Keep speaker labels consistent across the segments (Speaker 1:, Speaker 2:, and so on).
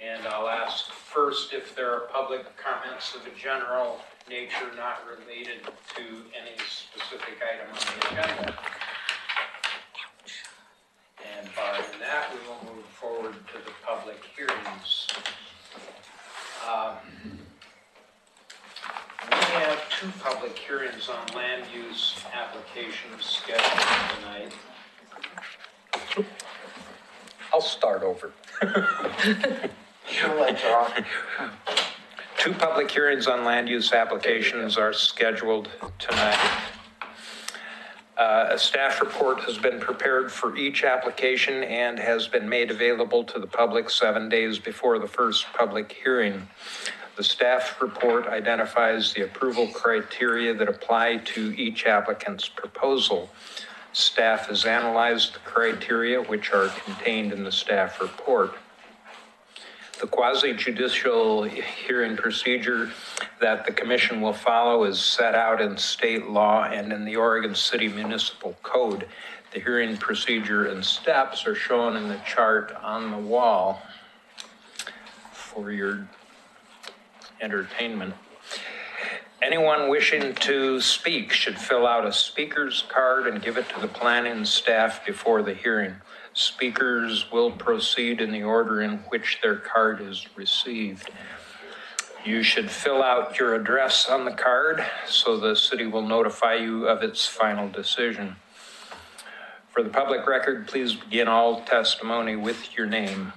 Speaker 1: And I'll ask first if there are public comments of a general nature not related to any specific item on the agenda. And barring that, we will move forward to the public hearings. We have two public hearings on land use applications scheduled tonight. I'll start over. Two public hearings on land use applications are scheduled tonight. A staff report has been prepared for each application and has been made available to the public 7 days before the first public hearing. The staff report identifies the approval criteria that apply to each applicant's proposal. Staff has analyzed the criteria which are contained in the staff report. The quasi-judicial hearing procedure that the commission will follow is set out in state law and in the Oregon City Municipal Code. The hearing procedure and steps are shown in the chart on the wall for your entertainment. Anyone wishing to speak should fill out a speaker's card and give it to the planning staff before the hearing. Speakers will proceed in the order in which their card is received. You should fill out your address on the card so the city will notify you of its final decision. For the public record, please begin all testimony with your name.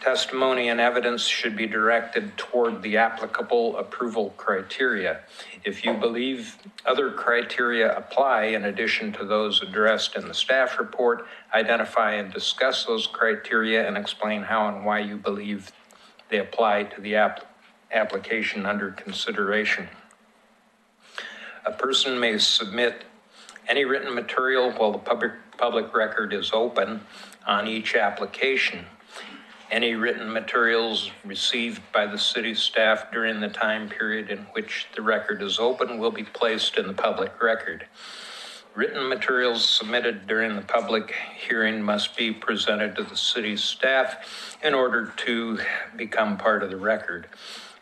Speaker 1: Testimony and evidence should be directed toward the applicable approval criteria. If you believe other criteria apply in addition to those addressed in the staff report, identify and discuss those criteria and explain how and why you believe they apply to the application under consideration. A person may submit any written material while the public record is open on each application. Any written materials received by the city staff during the time period in which the record is open will be placed in the public record. Written materials submitted during the public hearing must be presented to the city staff in order to become part of the record.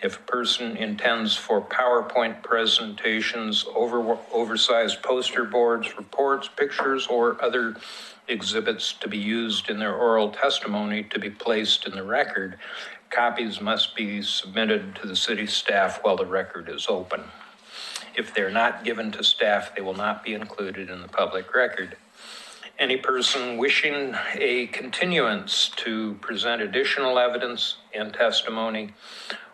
Speaker 1: If a person intends for PowerPoint presentations, oversized poster boards, reports, pictures, or other exhibits to be used in their oral testimony to be placed in the record, copies must be submitted to the city staff while the record is open. If they're not given to staff, they will not be included in the public record. Any person wishing a continuance to present additional evidence and testimony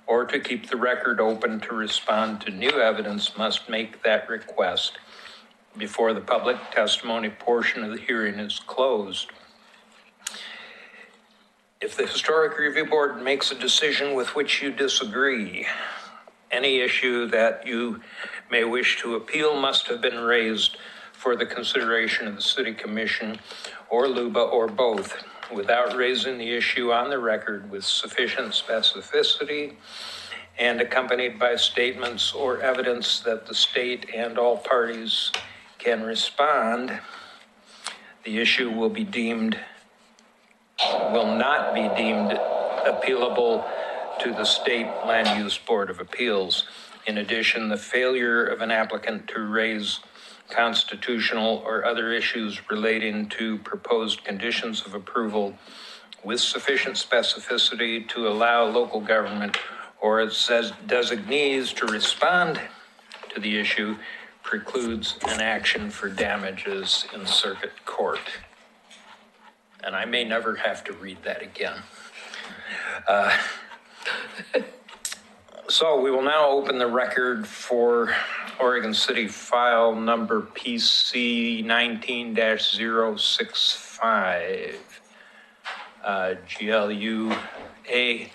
Speaker 1: or to keep the record open to respond to new evidence must make that request before the public testimony portion of the hearing is closed. If the Historic Review Board makes a decision with which you disagree, any issue that you may wish to appeal must have been raised for the consideration of the City Commission or LUBA or both without raising the issue on the record with sufficient specificity and accompanied by statements or evidence that the state and all parties can respond, the issue will not be deemed appealable to the State Land Use Board of Appeals. In addition, the failure of an applicant to raise constitutional or other issues relating to proposed conditions of approval with sufficient specificity to allow local government or its designees to respond to the issue precludes an action for damages in circuit court. And I may never have to read that again. So we will now open the record for Oregon City file number PC 19-065, GLUA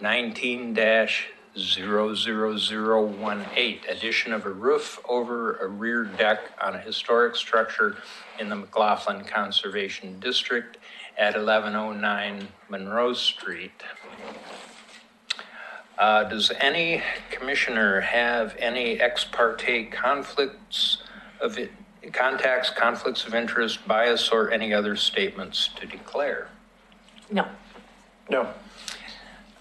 Speaker 1: 19-00018, addition of a roof over a rear deck on a historic structure in the McLaughlin Conservation District at 1109 Monroe Street. Does any commissioner have any ex parte conflicts of interest, bias, or any other statements to declare?
Speaker 2: No.
Speaker 3: No.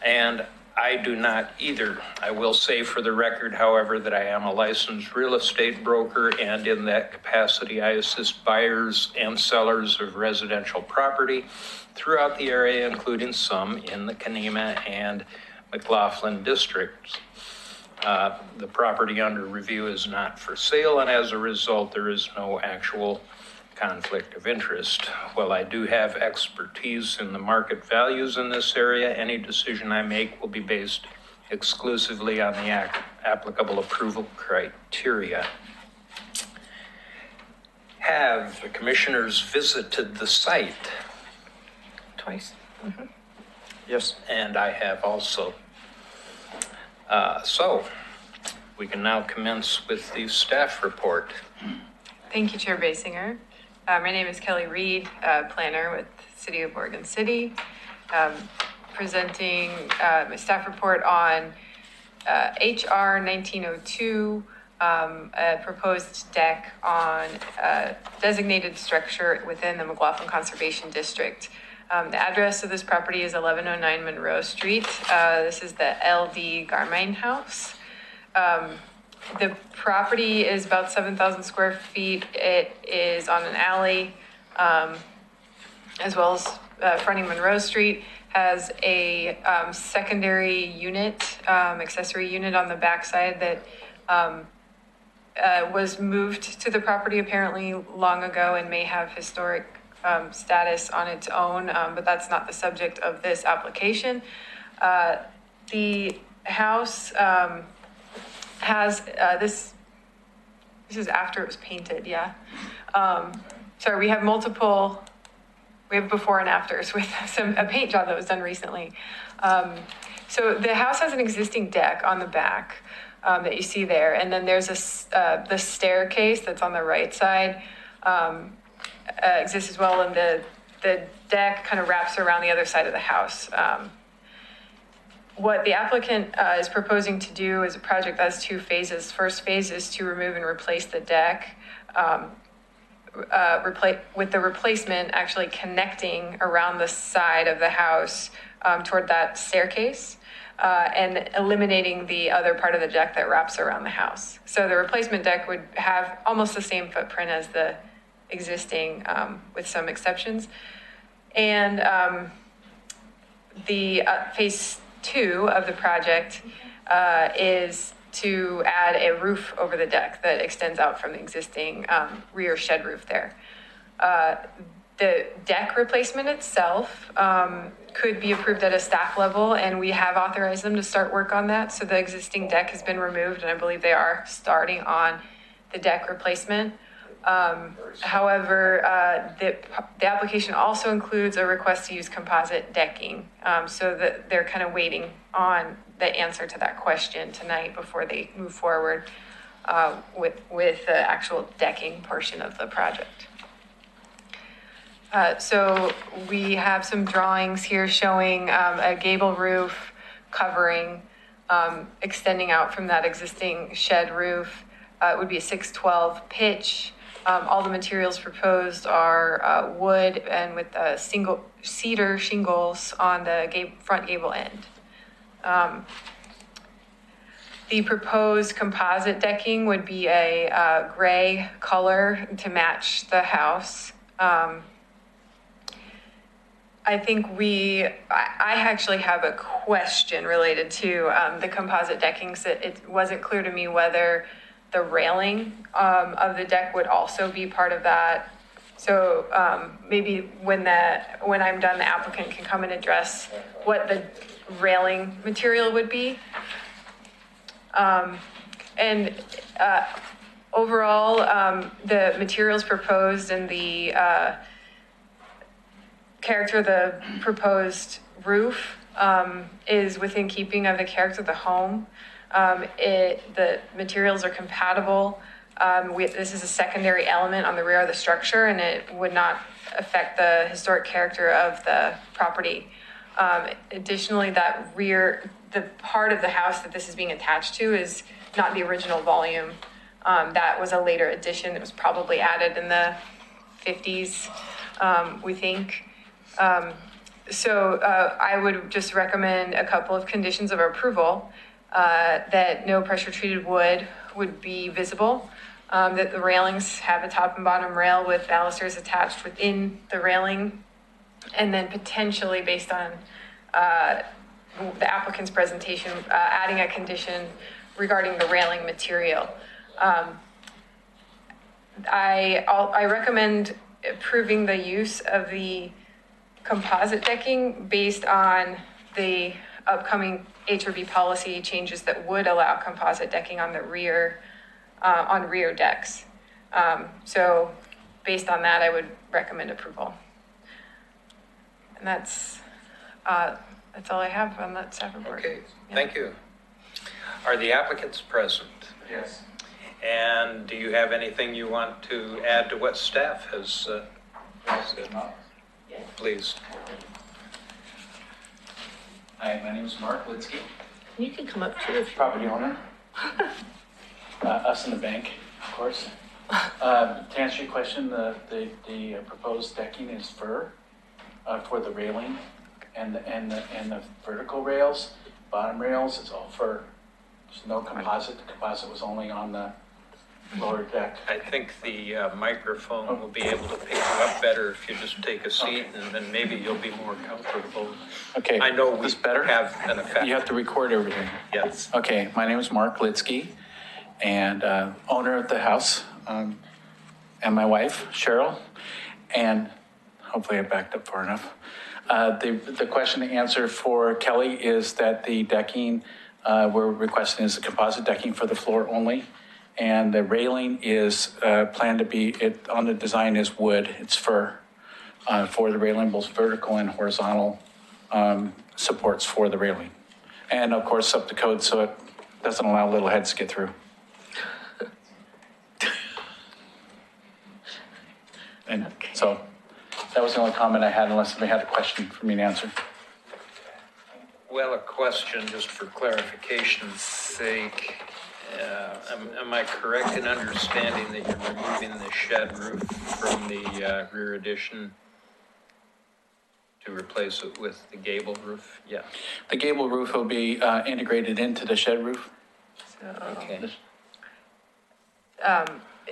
Speaker 1: And I do not either. I will say for the record, however, that I am a licensed real estate broker, and in that capacity, I assist buyers and sellers of residential property throughout the area, including some in the Kanema and McLaughlin districts. The property under review is not for sale, and as a result, there is no actual conflict of interest. While I do have expertise in the market values in this area, any decision I make will be based exclusively on the applicable approval criteria. Have the commissioners visited the site?
Speaker 2: Twice. Mm-hmm.
Speaker 3: Yes.
Speaker 1: And I have also. So we can now commence with the staff report.
Speaker 4: Thank you, Chair Basinger. My name is Kelly Reed, planner with the City of Oregon City, presenting my staff report on HR 1902, a proposed deck on a designated structure within the McLaughlin Conservation District. The address of this property is 1109 Monroe Street. This is the LD Garmine House. The property is about 7,000 square feet. It is on an alley, as well as fronting Monroe Street, has a secondary unit, accessory unit on the backside that was moved to the property apparently long ago and may have historic status on its own, but that's not the subject of this application. The house has this is after it was painted, yeah. Sorry, we have before and afters with a paint job that was done recently. So the house has an existing deck on the back that you see there, and then there's the staircase that's on the right side exists as well, and the deck kind of wraps around the other side of the house. What the applicant is proposing to do is a project that has two phases. First phase is to remove and replace the deck, with the replacement actually connecting around the side of the house toward that staircase, and eliminating the other part of the deck that wraps around the house. So the replacement deck would have almost the same footprint as the existing, with some exceptions. And the phase 2 of the project is to add a roof over the deck that extends out from the existing rear shed roof there. The deck replacement itself could be approved at a staff level, and we have authorized them to start work on that. So the existing deck has been removed, and I believe they are starting on the deck replacement. However, the application also includes a request to use composite decking, so that they're kind of waiting on the answer to that question tonight before they move forward with the actual decking portion of the project. So we have some drawings here showing a gable roof covering extending out from that existing shed roof. It would be a 612 pitch. All the materials proposed are wood and with single cedar shingles on the front gable end. The proposed composite decking would be a gray color to match the house. I think I actually have a question related to the composite decking. So it wasn't clear to me whether the railing of the deck would also be part of that. So maybe when I'm done, the applicant can come and address what the railing material would be. Overall, the materials proposed and the character of the proposed roof is within keeping of the character of the home. The materials are compatible. This is a secondary element on the rear of the structure, and it would not affect the historic character of the property. Additionally, the part of the house that this is being attached to is not the original volume. That was a later addition. It was probably added in the 50s, we think. I would just recommend a couple of conditions of approval, that no pressure treated wood would be visible, that the railings have a top and bottom rail with balusters attached within the railing, and then potentially based on the applicant's presentation, adding a condition regarding the railing material. I recommend approving the use of the composite decking based on the upcoming HRB policy changes that would allow composite decking on the rear, on rear decks. So based on that, I would recommend approval. And that's all I have on that staff report.
Speaker 1: Okay, thank you. Are the applicants present?
Speaker 3: Yes.
Speaker 1: And do you have anything you want to add to what staff has said? Please.
Speaker 3: Hi, my name is Mark Litsky,
Speaker 2: You can come up too if you.
Speaker 3: property owner. Us in the bank, of course. To answer your question, the proposed decking is fir for the railing and the vertical rails. Bottom rails, it's all fir. There's no composite. The composite was only on the lower deck.
Speaker 1: I think the microphone will be able to pick you up better if you just take a seat, and then maybe you'll be more comfortable.
Speaker 3: Okay.
Speaker 1: I know we
Speaker 3: This better?
Speaker 1: have an effect.
Speaker 3: You have to record everything.
Speaker 1: Yes.
Speaker 3: Okay, my name is Mark Litsky, and owner of the house, and my wife, Cheryl, and hopefully I backed up far enough. The question to answer for Kelly is that the decking we're requesting is a composite decking for the floor only, and the railing is planned to be, on the design is wood, it's fir, for the railing, both vertical and horizontal supports for the railing. And of course, up to code so it doesn't allow little heads to get through. And so that was the only comment I had, unless somebody had a question for me to answer.
Speaker 1: Well, a question just for clarification's sake. Am I correct in understanding that you're removing the shed roof from the rear addition to replace it with the gable roof? Yeah.
Speaker 3: The gable roof will be integrated into the shed roof.
Speaker 1: Okay.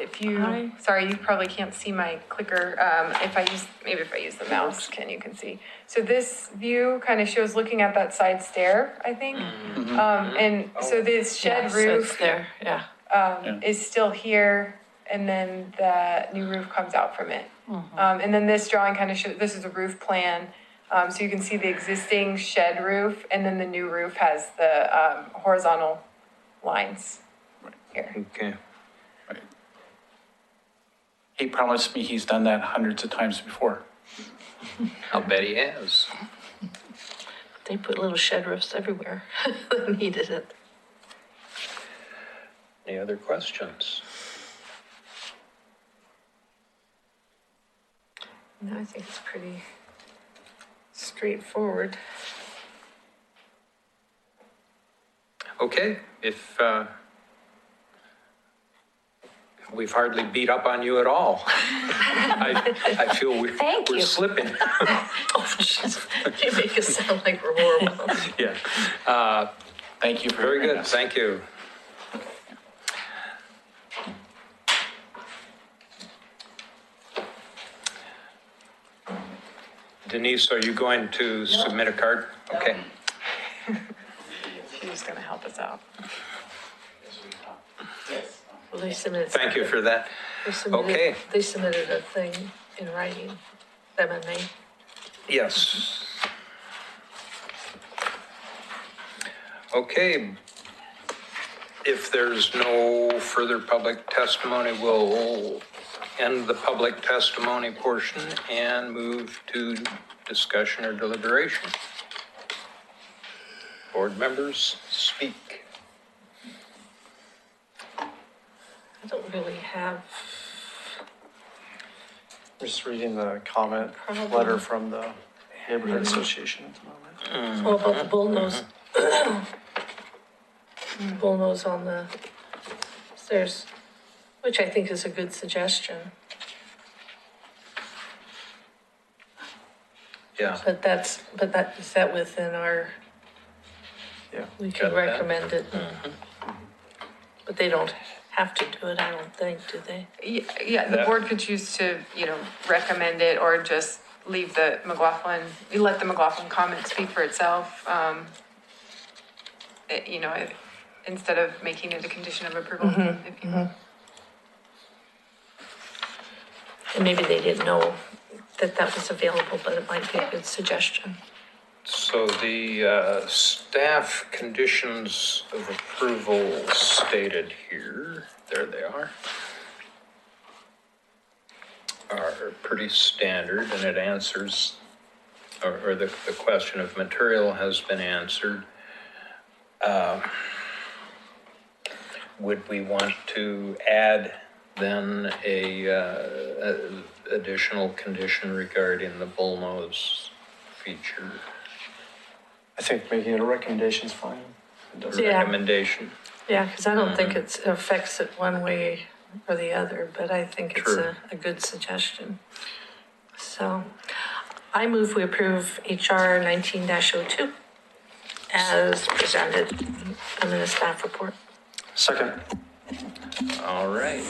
Speaker 4: If you,
Speaker 2: Hi.
Speaker 4: sorry, you probably can't see my clicker. If I use the mouse, you can see. So this view kind of shows looking at that side stair, I think. And so this shed
Speaker 2: Yes,
Speaker 4: roof
Speaker 2: it's there, yeah.
Speaker 4: is still here, and then the new roof comes out from it. And then this drawing kind of shows, this is a roof plan. So you can see the existing shed roof, and then the new roof has the horizontal lines here.
Speaker 1: Okay.
Speaker 3: He promised me he's done that hundreds of times before.
Speaker 1: I'll bet he has.
Speaker 2: They put little shed roofs everywhere that needed it.
Speaker 1: Any other questions?
Speaker 2: No, I think it's pretty straightforward.
Speaker 1: Okay, if we've hardly beat up on you at all. I feel
Speaker 2: Thank
Speaker 1: we're
Speaker 2: you.
Speaker 1: slipping.
Speaker 2: Oh, jeez. You make us sound like we're horrible.
Speaker 1: Yeah.
Speaker 3: Thank you for
Speaker 1: Very
Speaker 3: hearing
Speaker 1: good.
Speaker 3: us.
Speaker 1: Thank you. Denise, are you going to submit a card? Okay.
Speaker 4: She's gonna help us out.
Speaker 2: Well, they submitted.
Speaker 1: Thank you for that. Okay.
Speaker 2: They submitted a thing in writing, MMA.
Speaker 1: Yes. Okay. If there's no further public testimony, we'll end the public testimony portion and move to discussion or deliberation. Board members, speak.
Speaker 2: I don't really have,
Speaker 5: We're just reading the comment
Speaker 2: Problem.
Speaker 5: letter from the neighborhood association at the moment.
Speaker 2: well, about the bullnose. Bullnose on the stairs, which I think is a good suggestion.
Speaker 1: Yeah.
Speaker 2: But is that within our,
Speaker 5: Yeah.
Speaker 2: we can
Speaker 1: Got that?
Speaker 2: recommend it. But they don't have to do it, I don't think, do they?
Speaker 4: Yeah, the
Speaker 1: That-
Speaker 4: board could choose to, recommend it or just leave the McLaughlin, you let the McLaughlin comment speak for itself. Instead of making it a condition of approval, if you will.
Speaker 2: And maybe they didn't know that was available, but it might be a good suggestion.
Speaker 1: So the staff conditions of approval stated here, there they are pretty standard, and it answers, or the question of material has been answered. Would we want to add then a additional condition regarding the bullnose feature?
Speaker 5: I think making it a recommendation is fine. It doesn't-
Speaker 2: Yeah.
Speaker 1: Recommendation?
Speaker 2: Yeah, because I don't think it affects it one way or the other, but I think it's
Speaker 1: True.
Speaker 2: a good suggestion. So I move we approve HR 19-02 as presented in the staff report.
Speaker 5: Second.
Speaker 1: All right.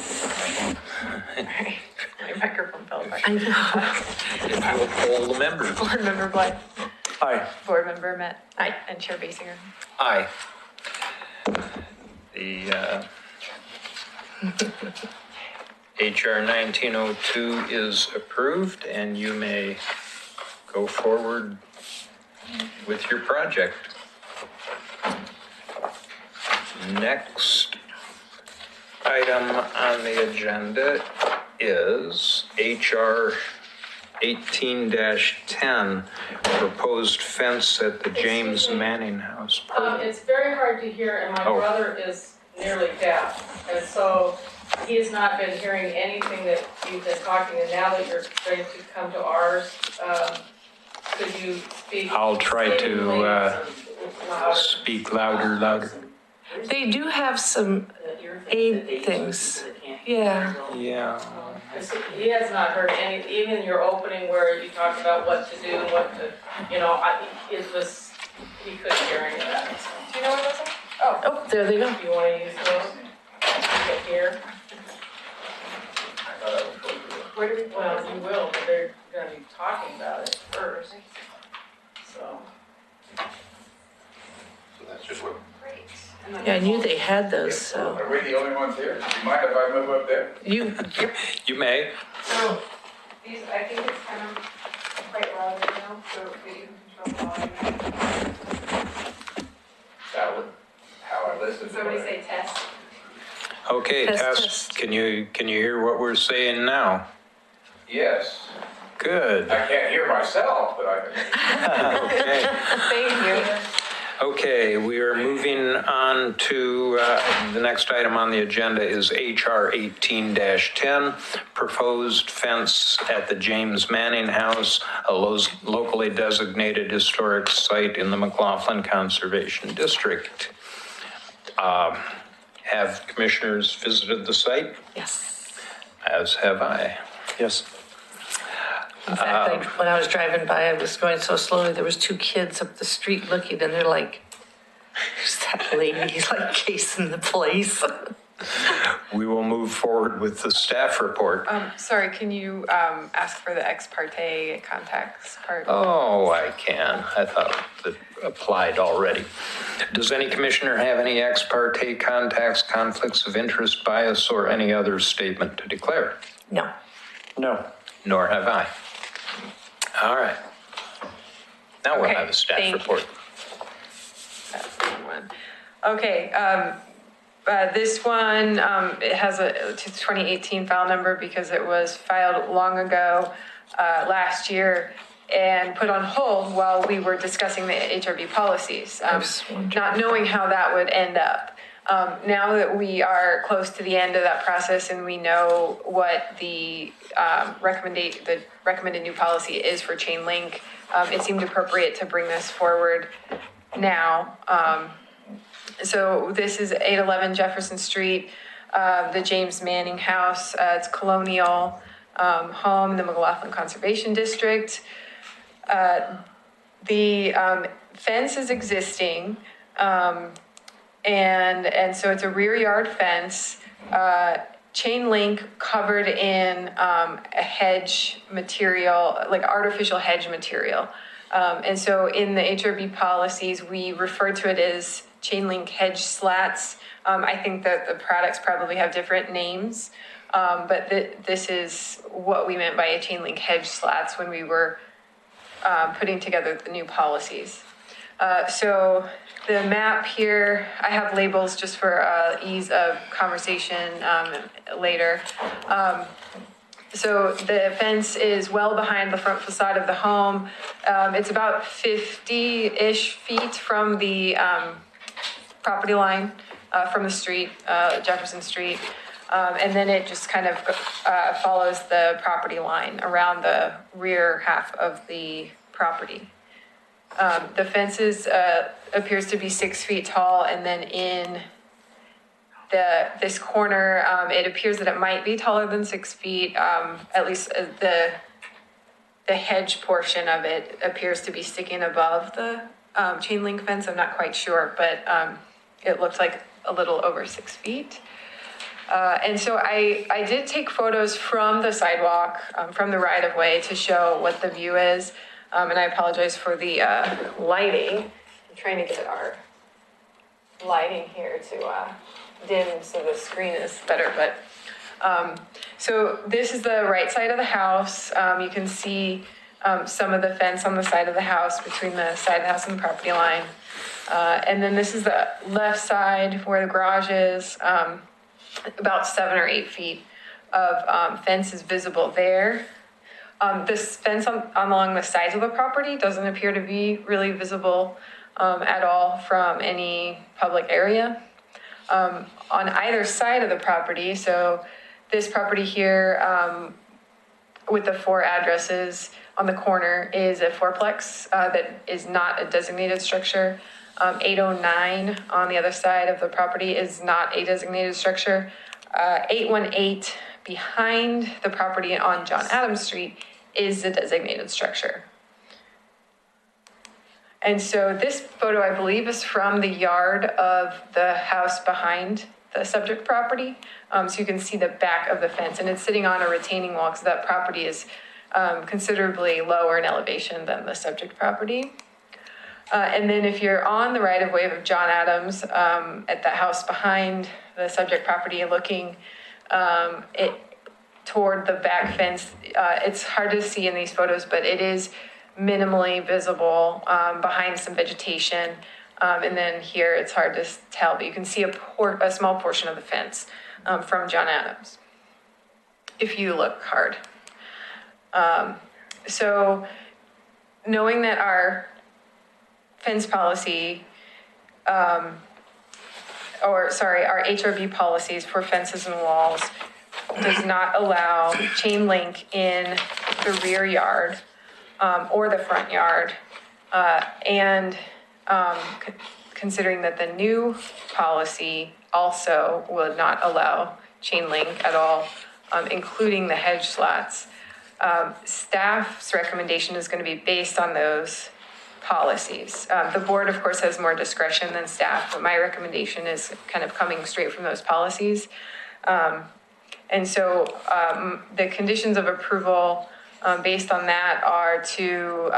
Speaker 4: My microphone fell apart.
Speaker 2: I know.
Speaker 1: If you'll poll the members.
Speaker 4: Board Member Blythe,
Speaker 5: Aye.
Speaker 4: Board Member Met,
Speaker 2: Aye.
Speaker 4: and Chair Basinger.
Speaker 1: Aye. The HR 1902 is approved, and you may go forward with your project. Next item on the agenda is HR 18-10, proposed fence at the James
Speaker 6: Excuse me.
Speaker 1: Manning House. Pardon?
Speaker 6: It's very hard to hear, and my
Speaker 1: Oh.
Speaker 6: brother is nearly deaf, and so he has not been hearing anything that you've been talking, and now that you're going to come to ours, could you speak?
Speaker 1: I'll try to
Speaker 6: louder?
Speaker 1: speak louder.
Speaker 2: They do have some aid things. Yeah.
Speaker 1: Yeah.
Speaker 6: 'Cause he has not heard any, even your opening where you talked about what to do and what to, it was, he couldn't hear any of that.
Speaker 4: Do you know what those are?
Speaker 2: Oh, there they go.
Speaker 6: Do you want to use those? You can hear?
Speaker 4: Where do we?
Speaker 6: Well, you will, but they're gonna be talking about it first, so.
Speaker 7: So that's just what,
Speaker 4: Great.
Speaker 2: Yeah, I knew they had those, so
Speaker 7: are we the only ones here? Do you mind if I move up there?
Speaker 2: you,
Speaker 1: You may.
Speaker 4: So, these, I think it's kind of quite loud right now, so that you can control the volume.
Speaker 7: That would, how I listen to
Speaker 4: Somebody
Speaker 7: it.
Speaker 4: say test.
Speaker 1: Okay,
Speaker 2: Test,
Speaker 1: Tess,
Speaker 2: test.
Speaker 1: can you hear what we're saying now?
Speaker 7: Yes,
Speaker 1: Good.
Speaker 7: I can't hear myself, but I can.
Speaker 1: Okay.
Speaker 4: Thank you.
Speaker 1: Okay, we are moving on to the next item on the agenda is HR 18-10, proposed fence at the James Manning House, a locally designated historic site in the McLaughlin Conservation District. Have commissioners visited the site?
Speaker 2: yes.
Speaker 1: As have I.
Speaker 5: Yes.
Speaker 2: In fact, when I was driving by, I was going so slowly, there was two kids up the street looking, and they're like, there's that lady, like casing the place.
Speaker 1: We will move forward with the staff report.
Speaker 4: Sorry, can you ask for the ex parte contacts part?
Speaker 1: Oh, I can. I thought that applied already. Does any commissioner have any ex parte contacts, conflicts of interest, bias, or any other statement to declare?
Speaker 2: No.
Speaker 5: No.
Speaker 1: Nor have I. All right. Now we'll
Speaker 4: Okay,
Speaker 1: have a staff
Speaker 4: thank you.
Speaker 1: report.
Speaker 4: That's the one. Okay, this one, it has a 2018 file number because it was filed long ago, last year, and put on hold while we were discussing the HRB policies,
Speaker 2: was wondering.
Speaker 4: not knowing how that would end up. Now that we are close to the end of that process and we know what the recommended new policy is for chain link, it seemed appropriate to bring this forward now. So this is 811 Jefferson Street, the James Manning House. It's colonial home in the McLaughlin Conservation District. The fence is existing, and so it's a rear yard fence, chain link covered in a hedge material, like artificial hedge material. And so in the HRB policies, we refer to it as chain link hedge slats. I think that the products probably have different names, but this is what we meant by a chain link hedge slats when we were putting together the new policies. So the map here, I have labels just for ease of conversation later. So the fence is well behind the front facade of the home. It's about 50-ish feet from the property line, from the street, Jefferson Street. And then it just kind of follows the property line around the rear half of the property. The fence appears to be 6 feet tall, and then in this corner, it appears that it might be taller than 6 feet. At least the hedge portion of it appears to be sticking above the chain link fence. I'm not quite sure, but it looked like a little over 6 feet. And so I did take photos from the sidewalk, from the right of way to show what the view is. And I apologize for the lighting. I'm trying to get our lighting here to dim so the screen is better. But so this is the right side of the house. You can see some of the fence on the side of the house between the side of the house and the property line. And then this is the left side where the garage is. About 7 or 8 feet of fence is visible there. This fence along the sides of the property doesn't appear to be really visible at all from any public area. On either side of the property, so this property here with the 4 addresses on the corner is a fourplex that is not a designated structure. 809 on the other side of the property is not a designated structure. 818 behind the property on John Adams Street is a designated structure. And so this photo, I believe, is from the yard of the house behind the subject property. So you can see the back of the fence, and it's sitting on a retaining wall because that property is considerably lower in elevation than the subject property. And then if you're on the right of way of John Adams, at the house behind the subject property, looking toward the back fence, it's hard to see in these photos, but it is minimally visible behind some vegetation. And then here it's hard to tell, but you can see a small portion of the fence from John Adams, if you look hard. So knowing that our fence policy, our HRB policies for fences and walls does not allow chain link in the rear yard or the front yard. Considering that the new policy also would not allow chain link at all, including the hedge slats, staff's recommendation is going to be based on those policies. The board, of course, has more discretion than staff, but my recommendation is kind of coming straight from those policies. And so the conditions of approval based on that are to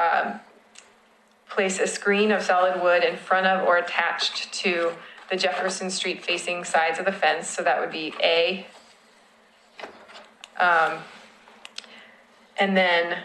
Speaker 4: place a screen of solid wood in front of or attached to the Jefferson Street facing sides of the fence. So that would be A. And then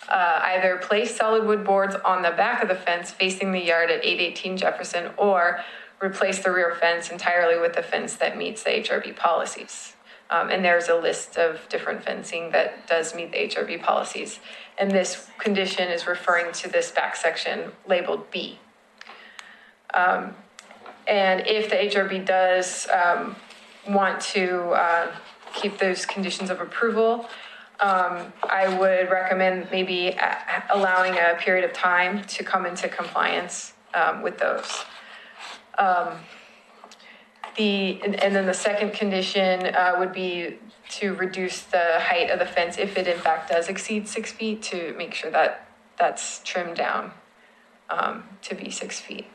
Speaker 4: either place solid wood boards on the back of the fence facing the yard at 818 Jefferson, or replace the rear fence entirely with a fence that meets the HRB policies. And there's a list of different fencing that does meet the HRB policies. And this condition is referring to this back section labeled B. And if the HRB does want to keep those conditions of approval, I would recommend maybe allowing a period of time to come into compliance with those. And then the second condition would be to reduce the height of the fence if it in fact does exceed 6 feet, to make sure that that's trimmed down to be 6 feet.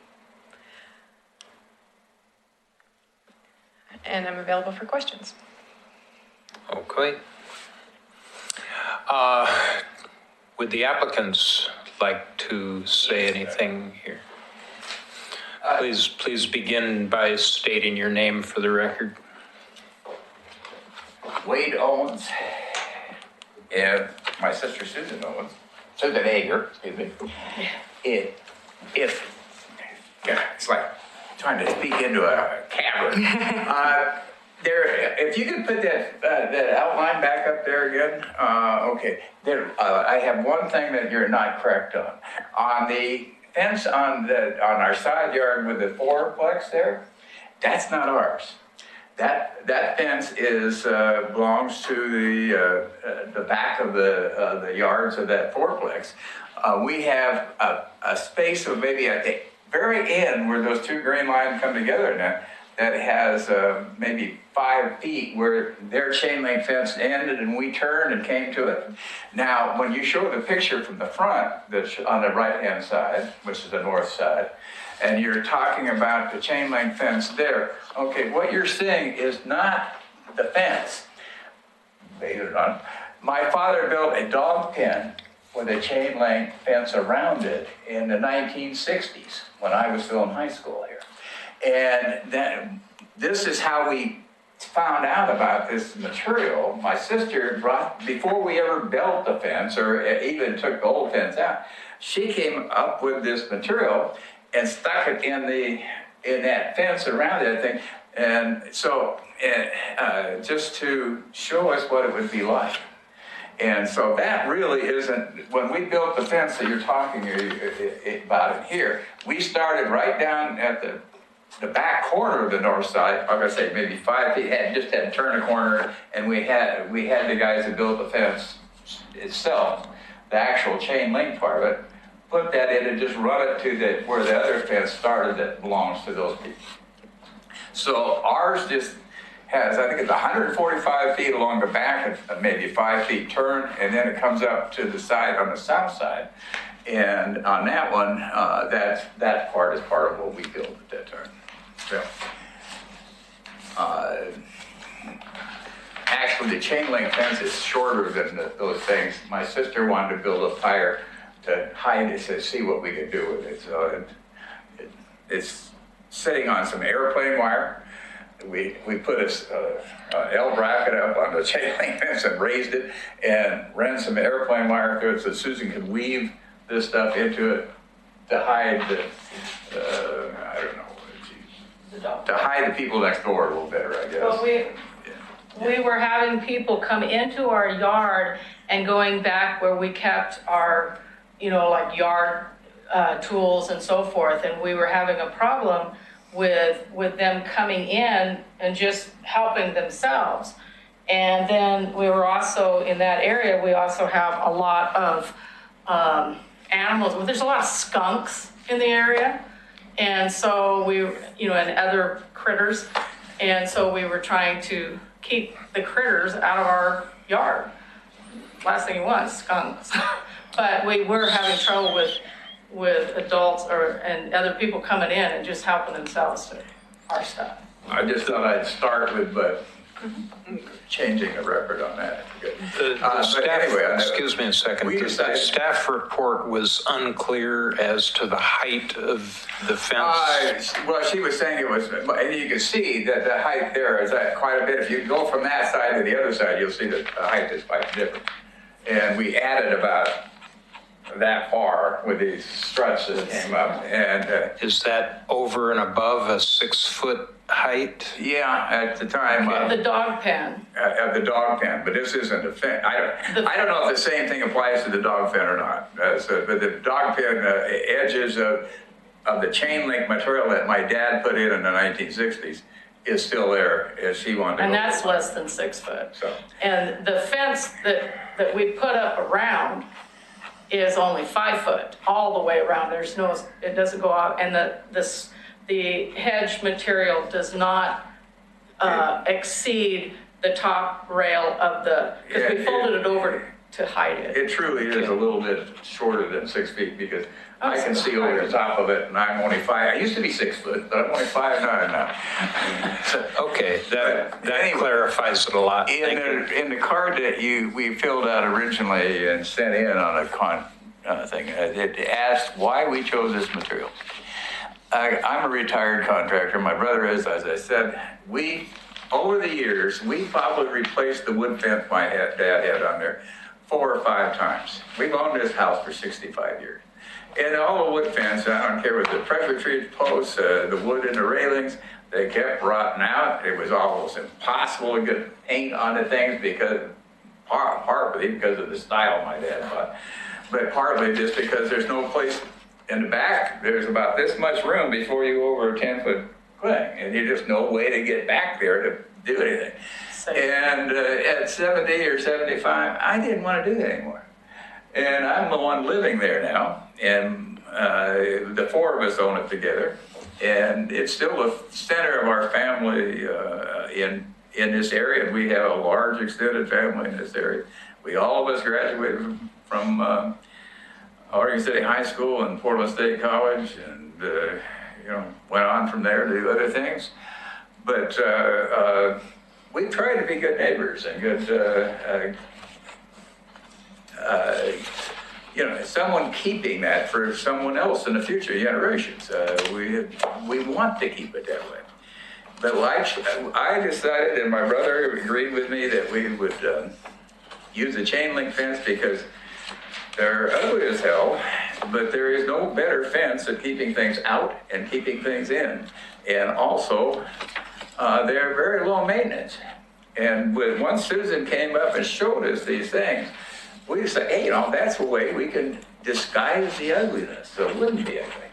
Speaker 4: And I'm available for questions.
Speaker 1: Okay. Would the applicants like to say anything here? Please begin by stating your name for the record.
Speaker 7: Wade Owens and my sister Susan Owens, Susan Ager, excuse me. It's like trying to speak into a cavern. If you could put that outline back up there again. Okay. I have one thing that you're not correct on. On the fence on our side yard with the fourplex there, that's not ours. That fence belongs to the back of the yards of that fourplex. We have a space of maybe at the very end where those two green lines come together now, that has maybe 5 feet where their chain link fence ended and we turned and came to it. Now, when you show the picture from the front, that's on the right-hand side, which is the north side, and you're talking about the chain link fence there, okay, what you're seeing is not the fence. Believe it or not, my father built a dog pen with a chain link fence around it in the 1960s when I was still in high school here. And then this is how we found out about this material. My sister before we ever built the fence or even took the old fence out, she came up with this material and stuck it in that fence around that thing. And so just to show us what it would be like. And so that really isn't, when we built the fence that you're talking about it here, we started right down at the back corner of the north side, like I say, maybe 5 feet, just had to turn a corner, and we had the guys that built the fence itself, the actual chain link part of it, put that in and just run it to where the other fence started that belongs to those people. So ours just has, I think it's 145 feet along the back, and maybe 5 feet turn, and then it comes up to the side on the south side. And on that one, that part is part of what we built at that time. So, actually, the chain link fence is shorter than those things. My sister wanted to build up higher to hide it to see what we could do with it. So it's sitting on some airplane wire. We put a L bracket up on the chain link fence and raised it and ran some airplane wire through it so Susan could weave this stuff into it to hide I don't know, to hide the people next door a little better, I guess.
Speaker 6: Well, we were having people come into our yard and going back where we kept our, like yard tools and so forth, and we were having a problem with them coming in and just helping themselves. And then we were also in that area, we also have a lot of animals. Well, there's a lot of skunks in the area. And so and other critters. And so we were trying to keep the critters out of our yard. Last thing you want is skunks. But we were having trouble with adults and other people coming in and just helping themselves to our stuff.
Speaker 7: I just thought I'd start with changing the record on that.
Speaker 1: The staff,
Speaker 7: anyway,
Speaker 1: excuse me a second, the staff report was unclear as to the height of the fence.
Speaker 7: Well, she was saying it was, and you can see that the height there is quite a bit. If you go from that side to the other side, you'll see that the height is quite different. And we added about that far with these struts that came up. And
Speaker 1: is that over and above a 6 foot height?
Speaker 7: Yeah, at the time.
Speaker 6: The dog pen.
Speaker 7: Of the dog pen, but this isn't a fen. I don't know if the same thing applies to the dog pen or not. But the dog pen edges of the chain link material that my dad put in the 1960s is still there as he wanted to.
Speaker 6: And that's less than 6 foot.
Speaker 7: So. And
Speaker 6: the fence that we put up around is only 5 foot all the way around. It doesn't go out. And the hedge material does not exceed the top rail of the, because we folded it over to hide it.
Speaker 7: It truly is a little bit shorter than 6 feet because I can see over the top of it and I'm only 5. I used to be 6 foot, but I'm only 5'9" now.
Speaker 1: Okay, that
Speaker 7: Anyway,
Speaker 1: clarifies it a lot. Thank you.
Speaker 7: in the card that we filled out originally and sent in on a thing, it asked why we chose this material. I'm a retired contractor. My brother is, as I said. Over the years, we probably replaced the wood fence my dad had on there 4 or 5 times. We've owned this house for 65 years. And all the wood fence, I don't care what the pressure treated posts, the wood in the railings, they kept rotting out. It was almost impossible to get paint on the things because, partly because of the style my dad bought, but partly just because there's no place in the back. There's about this much room before you go over a 10-foot thing, and there's just no way to get back there to do anything. And at 70 or 75, I didn't want to do that anymore. And I'm the one living there now, and the 4 of us own it together. And it's still the center of our family in this area. We have a large extended family in this area. All of us graduated from Oregon City High School and Portland State College, and went on from there to do other things. But we tried to be good neighbors and good, someone keeping that for someone else in the future generations. We want to keep it that way. But I decided, and my brother agreed with me, that we would use a chain link fence because they're ugly as hell, but there is no better fence at keeping things out and keeping things in. And also, they're very low maintenance. And once Susan came up and showed us these things, we said, hey, that's a way we can disguise the ugliness so it wouldn't be ugly.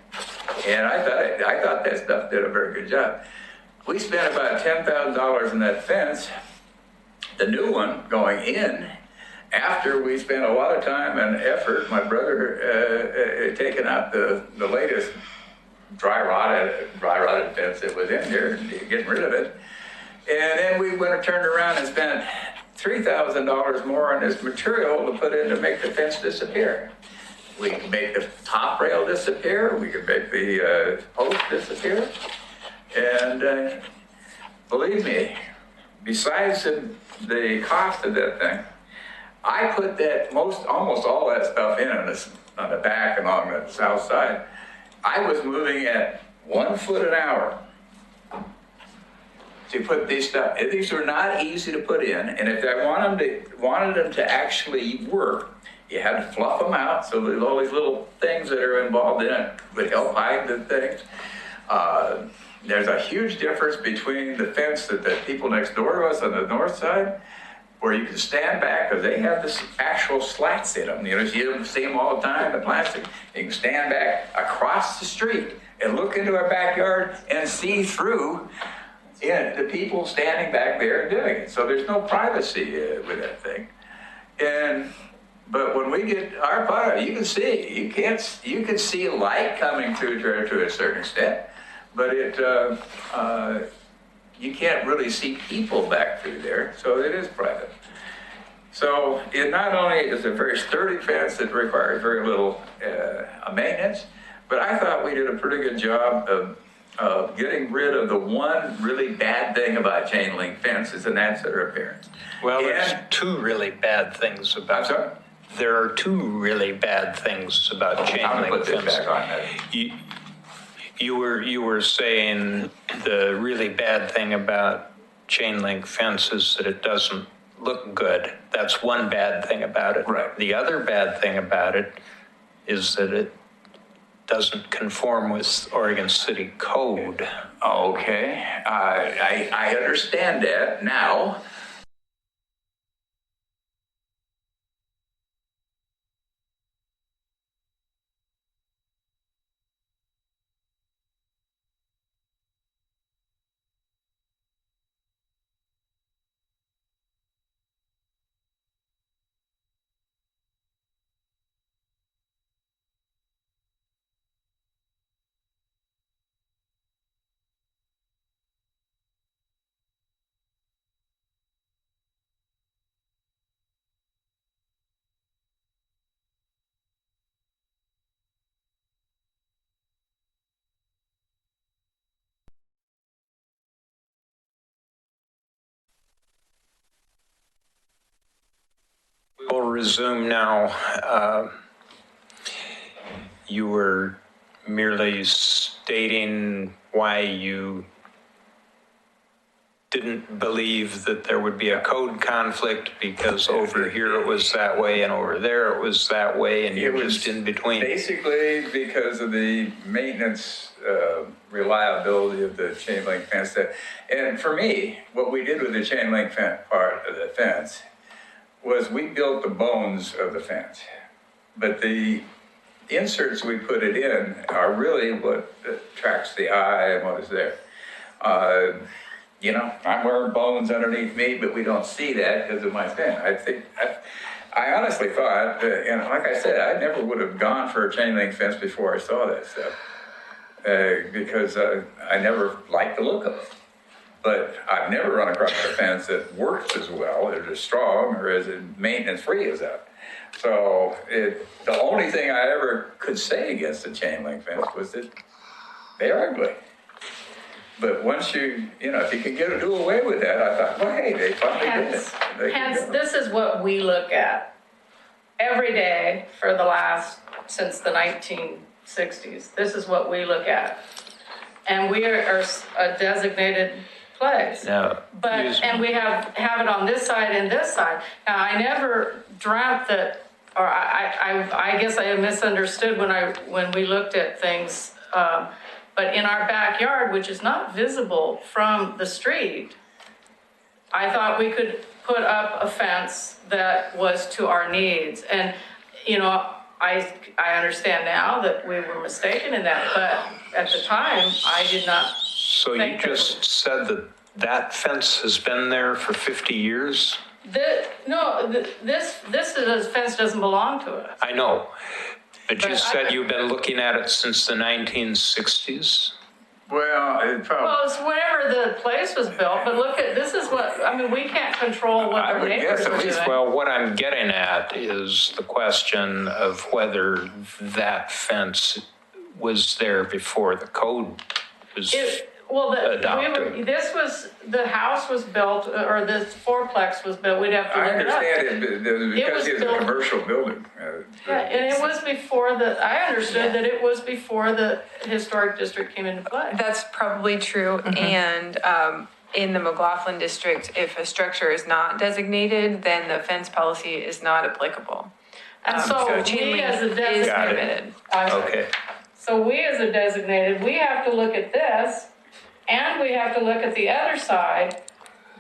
Speaker 7: And I thought that stuff did a very good job. We spent about $10,000 in that fence, the new one going in, after we spent a lot of time and effort. My brother had taken out the latest dry rotted fence that was in there, getting rid of it. And then we went and turned around and spent $3,000 more on this material to put in to make the fence disappear. We could make the top rail disappear. We could make the post disappear. And believe me, besides the cost of that thing, I put almost all that stuff in on the back and on the south side. I was moving at 1 foot an hour to put these stuff. These are not easy to put in, and if I wanted them to actually work, you had to fluff them out so that all these little things that are involved in it would help hide the things. There's a huge difference between the fence that the people next door to us on the north side, where you can stand back because they have this actual slats in them. You see them all the time, the plastic. You can stand back across the street and look into our backyard and see through the people standing back there doing it. So there's no privacy with that thing. But when we get our product, you can see. You can see light coming through to a certain extent, but you can't really see people back through there, so it is private. So it not only is a very sturdy fence that requires very little maintenance, but I thought we did a pretty good job of getting rid of the one really bad thing about chain link fences, and that's their appearance.
Speaker 1: Well, there's 2 really bad things about
Speaker 7: I'm sorry?
Speaker 1: There are 2 really bad things about chain
Speaker 7: I'm
Speaker 1: link
Speaker 7: going to put this
Speaker 1: fences.
Speaker 7: back on that.
Speaker 1: You were saying the really bad thing about chain link fence is that it doesn't look good. That's one bad thing about it.
Speaker 7: Right.
Speaker 1: The other bad thing about it is that it doesn't conform with Oregon City code.
Speaker 7: Okay, I understand that now.
Speaker 1: resume now. You were merely stating why you didn't believe that there would be a code conflict because over here it was that way and over there it was that way, and you're just in between.
Speaker 7: Basically because of the maintenance reliability of the chain link fence. And for me, what we did with the chain link fence part of the fence was we built the bones of the fence. But the inserts we put it in are really what attracts the eye and what is there. You know, I'm wearing bones underneath me, but we don't see that because of my fin. I honestly thought, and like I said, I never would have gone for a chain link fence before I saw that stuff because I never liked the look of it. But I've never run across a fence that works as well, or as strong, or as maintenance-free as that. So the only thing I ever could say against a chain link fence was that they're ugly. But once if you could do away with that, I thought, well, hey, they finally did it.
Speaker 6: Hence, this is what we look at every day since the 1960s. This is what we look at. And we are a designated place.
Speaker 1: Now,
Speaker 6: And we have it on this side and this side. Now, I never dreamt that, or I guess I misunderstood when we looked at things, but in our backyard, which is not visible from the street, I thought we could put up a fence that was to our needs. And, I understand now that we were mistaken in that, but at the time, I did not.
Speaker 1: So you just said that fence has been there for 50 years?
Speaker 6: This fence doesn't belong to us.
Speaker 1: I know. But you said you've been looking at it since the 1960s?
Speaker 7: Well, it probably...
Speaker 6: Well, it's whenever the place was built, but we can't control what our neighbors are doing.
Speaker 1: Well, what I'm getting at is the question of whether that fence was there before the code was adopted.
Speaker 6: The house was built, or the fourplex was built, we'd have to
Speaker 7: I
Speaker 6: look it up.
Speaker 7: understand it because it's a commercial building.
Speaker 6: Yeah, and it was before I understood that it was before the historic district came into play.
Speaker 8: That's probably true. And in the McLaughlin district, if a structure is not designated, then the fence policy is not applicable.
Speaker 6: And so
Speaker 8: chain
Speaker 6: we
Speaker 8: link
Speaker 6: as a
Speaker 8: is
Speaker 6: designated,
Speaker 8: permitted.
Speaker 1: Okay.
Speaker 6: So we as a designated, we have to look at this, and we have to look at the other side,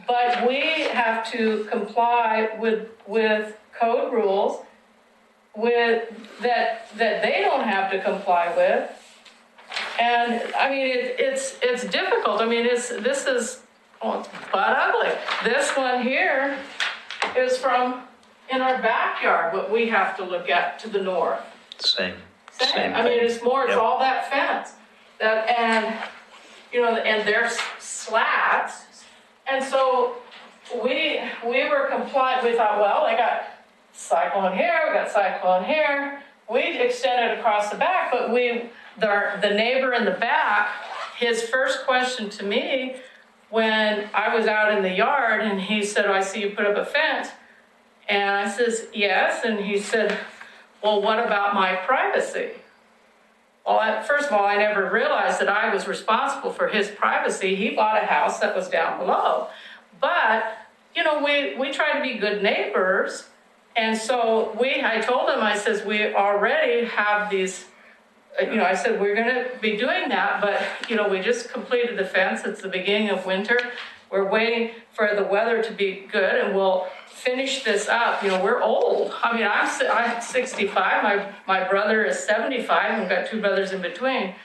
Speaker 6: but we have to comply with code rules that they don't have to comply with. And I mean, it's difficult. I mean, it's butt ugly. This one here is from in our backyard, what we have to look at to the north.
Speaker 1: Same
Speaker 6: I mean, it's all that fence and they're slats. And so we were compliant. We thought, well, they got cyclone here, we got cyclone here. We extended across the back, but the neighbor in the back, his first question to me when I was out in the yard, and he said, I see you put up a fence. And I says, yes. And he said, well, what about my privacy? Well, first of all, I never realized that I was responsible for his privacy. He bought a house that was down below. But, we try to be good neighbors. And so I told him, I says, we already have these, I said, we're going to be doing that. But, we just completed the fence. It's the beginning of winter. We're waiting for the weather to be good, and we'll finish this up. We're old. I mean, I'm 65. My brother is 75. We've got two brothers in between.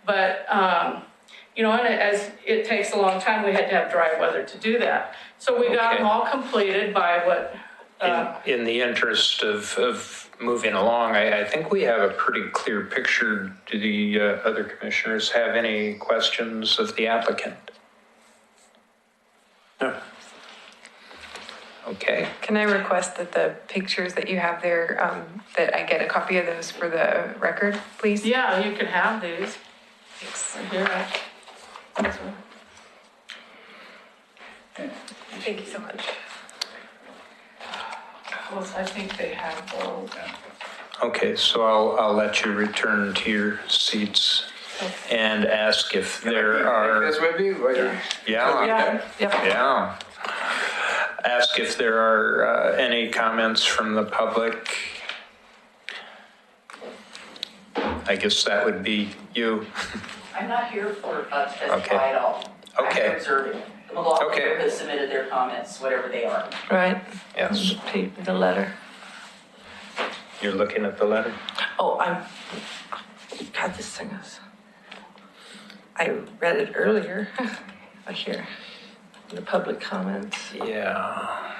Speaker 6: But, and as it takes a long time, we had to have dry weather to do that. So we got them all completed by what...
Speaker 1: in the interest of moving along, I think we have a pretty clear picture. Do the other commissioners have any questions of the applicant?
Speaker 5: No.
Speaker 1: Okay.
Speaker 8: Can I request that the pictures that you have there, that I get a copy of those for the record, please?
Speaker 6: Yeah, you can have these.
Speaker 8: Thanks.
Speaker 6: Here.
Speaker 8: Thank you so much.
Speaker 6: Well, I think they have those.
Speaker 1: Okay, so I'll let you return to your seats and ask if there are.
Speaker 7: This with you?
Speaker 1: Yeah.
Speaker 2: Yep.
Speaker 1: Yeah. Ask if there are any comments from the public. I guess that would be you.
Speaker 9: I'm not here for
Speaker 1: Okay.
Speaker 9: testify at all.
Speaker 1: Okay.
Speaker 9: I'm observing. The McLaughlin
Speaker 1: Okay.
Speaker 9: group has submitted their comments, whatever they are.
Speaker 2: Right.
Speaker 1: Yes.
Speaker 2: The letter.
Speaker 1: You're looking at the letter?
Speaker 2: Oh, God, this thing is, I read it earlier. Here, the public comments.
Speaker 1: Yeah.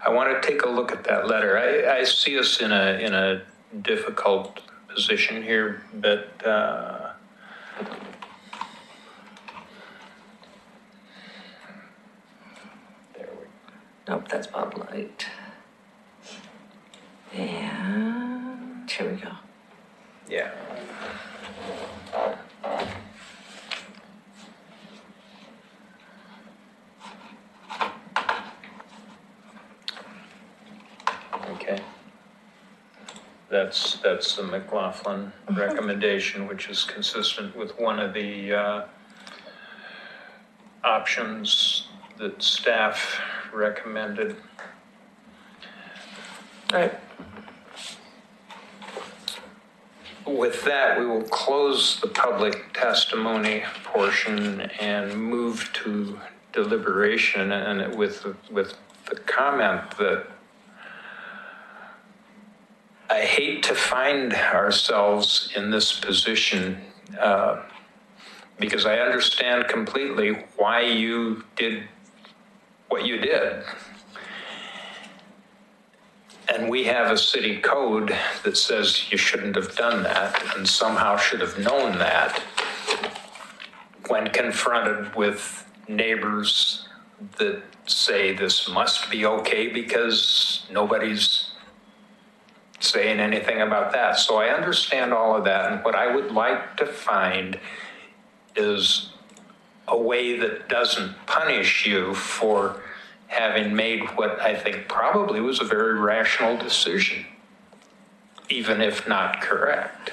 Speaker 1: I want to take a look at that letter. I see us in a difficult position here, but there we go.
Speaker 2: Nope, that's Bob Light. And here we go.
Speaker 1: Yeah. Okay. That's the McLaughlin recommendation, which is consistent with one of the options that staff recommended.
Speaker 2: Right.
Speaker 1: With that, we will close the public testimony portion and move to deliberation, and with the comment that I hate to find ourselves in this position because I understand completely why you did what you did. And we have a city code that says you shouldn't have done that and somehow should have known that when confronted with neighbors that say this must be okay because nobody's saying anything about that. So I understand all of that. And what I would like to find is a way that doesn't punish you for having made what I think probably was a very rational decision, even if not correct.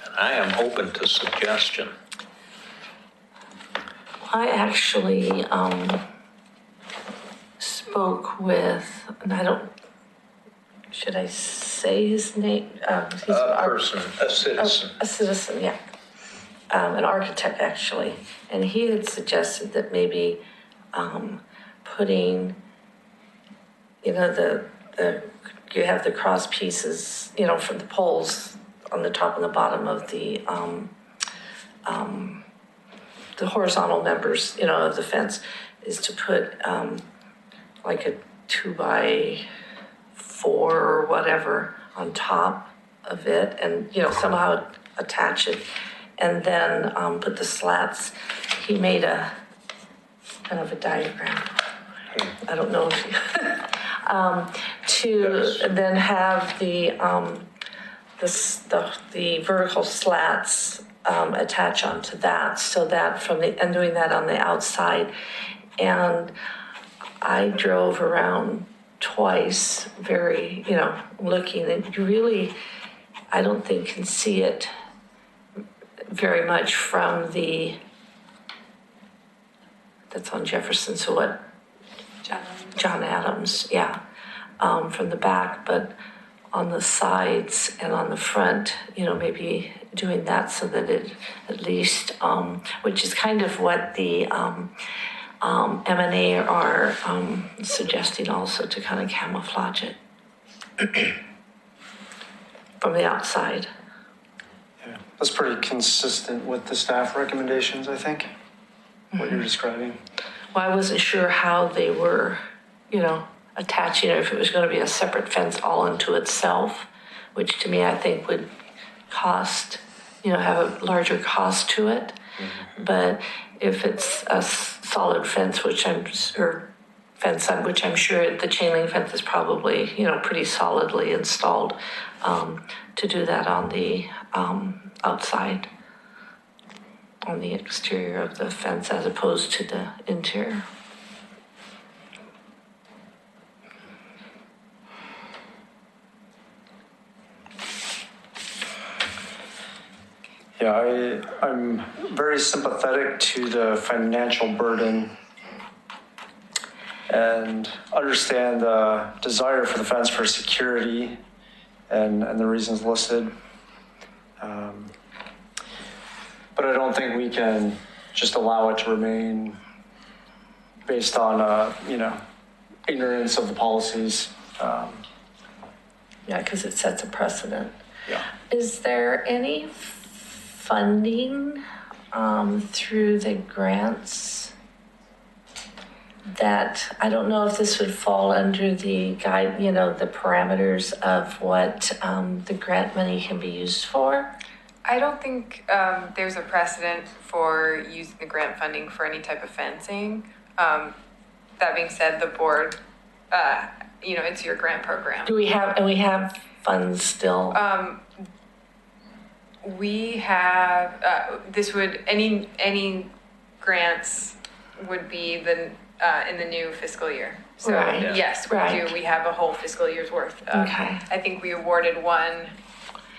Speaker 1: And I am open to suggestion.
Speaker 2: I actually spoke with, and I don't, should I say his name? He's
Speaker 1: A citizen.
Speaker 2: A citizen, yeah. An architect, actually. And he had suggested that maybe putting, you know, you have the cross pieces, you know, from the poles on the top and the bottom of the horizontal members, you know, of the fence, is to put like a 2x4 or whatever on top of it, and you know, somehow attach it, and then put the slats. He made a kind of a diagram. I don't know if you, to then have the vertical slats attach onto that, so that and doing that on the outside. And I drove around twice, very, you know, looking, and you really, I don't think can see it very much from that's on Jefferson, so what? John Adams, yeah, from the back, but on the sides and on the front, you know, maybe doing that so that it at least, which is kind of what the M&A are suggesting also, to kind of camouflage it from the outside.
Speaker 5: Yeah, that's pretty consistent with the staff recommendations, I think, what you're describing.
Speaker 2: Well, I wasn't sure how they were, you know, attaching it, if it was going to be a separate fence all unto itself, which to me I think would cost, you know, have a larger cost to it. Mm-hmm. But if it's a solid fence, which I'm sure the chain link fence is probably, you know, pretty solidly installed, to do that on the outside, on the exterior of the fence, as opposed to the interior.
Speaker 5: Yeah, I'm very sympathetic to the financial burden and understand the desire for the fence for security and the reasons listed. But I don't think we can just allow it to remain based on, ignorance of the policies.
Speaker 2: Yeah, because it sets a precedent.
Speaker 5: Yeah.
Speaker 2: Is there any funding through the grants that, I don't know if this would fall under the guide, the parameters of what the grant money can be used for?
Speaker 8: I don't think there's a precedent for using the grant funding for any type of fencing. That being said, the board, it's your grant program.
Speaker 2: Do we have funds still?
Speaker 8: We have, any grants would be in the new fiscal year. So
Speaker 2: Right.
Speaker 8: yes, we
Speaker 2: Right.
Speaker 8: do. We have a whole fiscal year's worth.
Speaker 2: Okay.
Speaker 8: I think we awarded one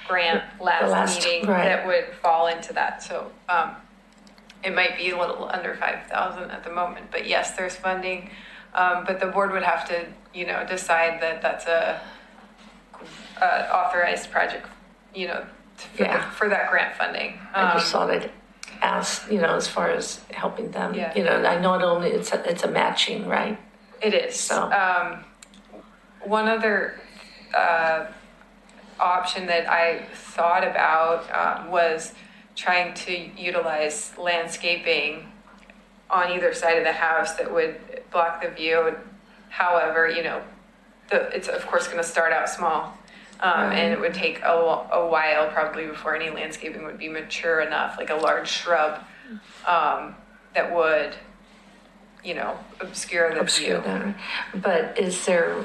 Speaker 8: grant last meeting
Speaker 2: right.
Speaker 8: that would fall into that. So it might be a little under 5,000 at the moment, but yes, there's funding. But the board would have to, decide that that's a authorized project, for that grant funding.
Speaker 2: I just thought I'd ask, as far as helping them.
Speaker 8: Yeah.
Speaker 2: I know it's a matching, right?
Speaker 8: It is.
Speaker 2: So.
Speaker 8: One other option that I thought about was trying to utilize landscaping on either side of the house that would block the view. However, it's of course going to start out small. And it would take a while probably before any landscaping would be mature enough, like a large shrub that would, obscure the view.
Speaker 2: That. But is there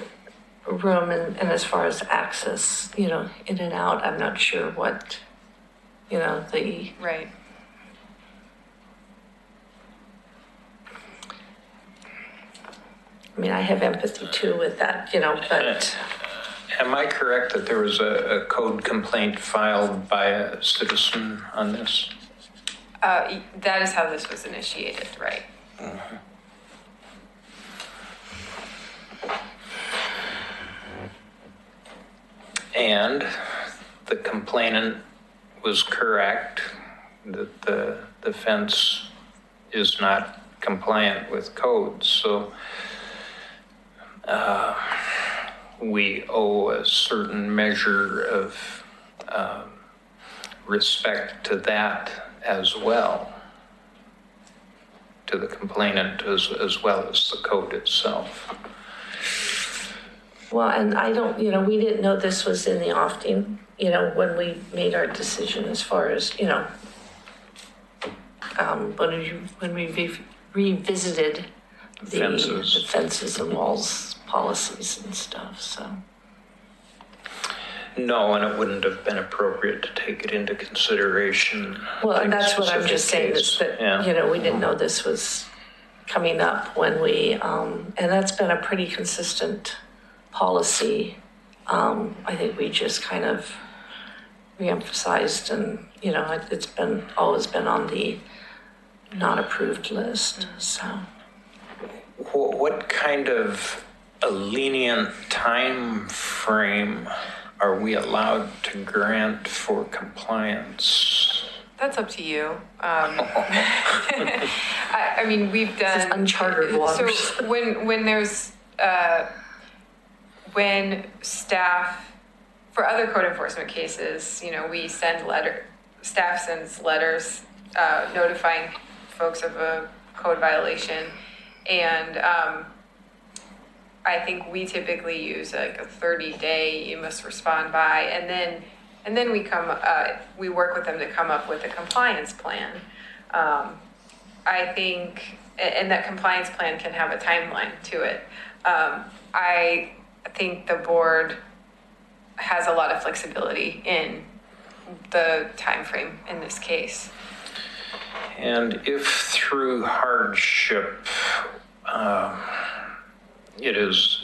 Speaker 2: room and as far as access, in and out? I'm not sure what, the...
Speaker 8: Right.
Speaker 2: I mean, I have empathy too with that, but...
Speaker 1: Am I correct that there was a code complaint filed by a citizen on this?
Speaker 8: That is how this was initiated, right?
Speaker 1: Mm-hmm. And the complainant was correct that the fence is not compliant with codes. So we owe a certain measure of respect to that as well, to the complainant as well as the code itself.
Speaker 2: Well, and I don't, we didn't know this was in the offing, when we made our decision as far as, when we revisited the fences and walls policies and stuff, so.
Speaker 1: No, and it wouldn't have been appropriate to take it into consideration.
Speaker 2: Well, and
Speaker 1: in a
Speaker 2: that's what I'm just saying, is
Speaker 1: specific
Speaker 2: that,
Speaker 1: case. Yeah.
Speaker 2: we didn't know this was coming up when we, and that's been a pretty consistent policy. I think we just kind of reemphasized and, it's always been on the not approved list, so.
Speaker 1: What kind of a lenient time frame are we allowed to grant for compliance?
Speaker 8: That's up to you. I mean, we've done...
Speaker 2: This is uncharted waters.
Speaker 8: So when there's... when staff, for other code enforcement cases, we send staff sends letters notifying folks of a code violation. And I think we typically use like a 30-day, you must respond by, and then we work with them to come up with a compliance plan. I think, and that compliance plan can have a timeline to it. I think the board has a lot of flexibility in the time frame in this case.
Speaker 1: And if through hardship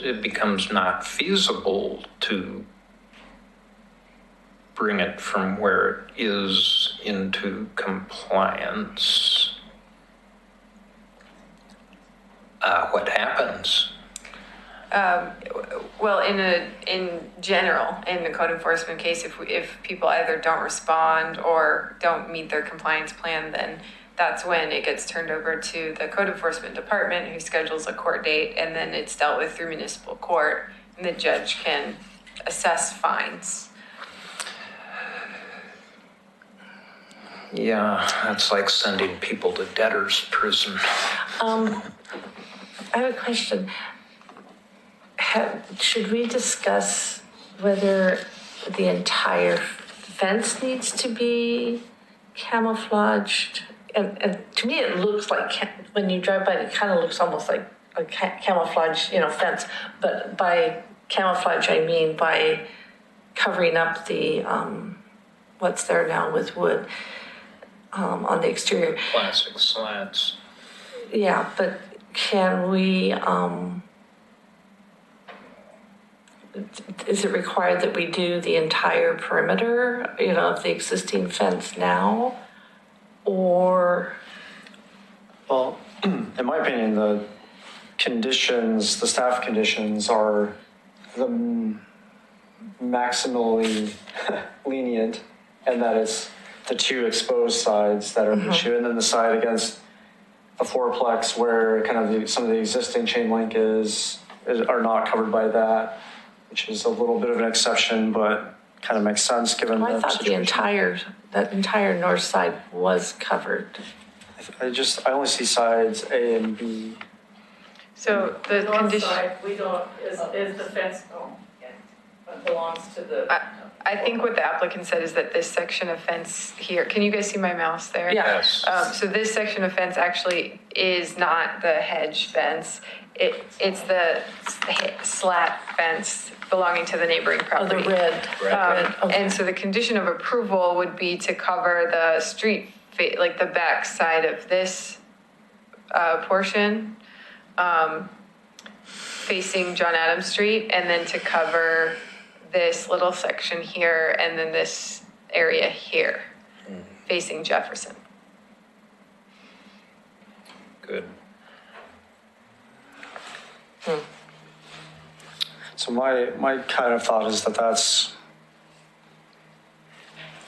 Speaker 1: it becomes not feasible to bring it from where it is into compliance, what happens?
Speaker 8: Well, in general, in the code enforcement case, if people either don't respond or don't meet their compliance plan, then that's when it gets turned over to the code enforcement department, who schedules a court date, and then it's dealt with through municipal court, and the judge can assess fines.
Speaker 1: Yeah, that's like sending people to debtor's prison.
Speaker 2: I have a question. Should we discuss whether the entire fence needs to be camouflaged? And to me, it looks like, when you drive by, it kind of looks almost like a camouflage, fence. But by camouflage, I mean by covering up the, what's there now with wood on the exterior.
Speaker 1: Plastic slats.
Speaker 2: Yeah, but can we, is it required that we do the entire perimeter, of the existing fence now? Or,
Speaker 5: Well, in my opinion, the staff conditions are the maximally lenient, and that it's the two exposed sides that are an issue, and then the side against the fourplex where kind of some of the existing chain link are not covered by that, which is a little bit of an exception, but kind of makes sense given
Speaker 2: I
Speaker 5: the
Speaker 2: thought
Speaker 5: situation.
Speaker 2: that entire north side was covered.
Speaker 5: I only see sides A and B.
Speaker 8: So the
Speaker 6: North
Speaker 8: condition.
Speaker 6: side, we don't, is the fence, belongs to the.
Speaker 8: I think what the applicant said is that this section of fence here, can you guys see my mouse there?
Speaker 2: Yeah.
Speaker 1: Yes.
Speaker 8: So this section of fence actually is not the hedge fence. It's the slat fence belonging to the neighboring
Speaker 2: Oh,
Speaker 8: property.
Speaker 2: the red. Okay.
Speaker 8: And so the condition of approval would be to cover the street, like the back side of this portion, facing John Adams Street, and then to cover this little section here, and then this area here, facing Jefferson.
Speaker 1: Good.
Speaker 5: So my kind of thought is that that's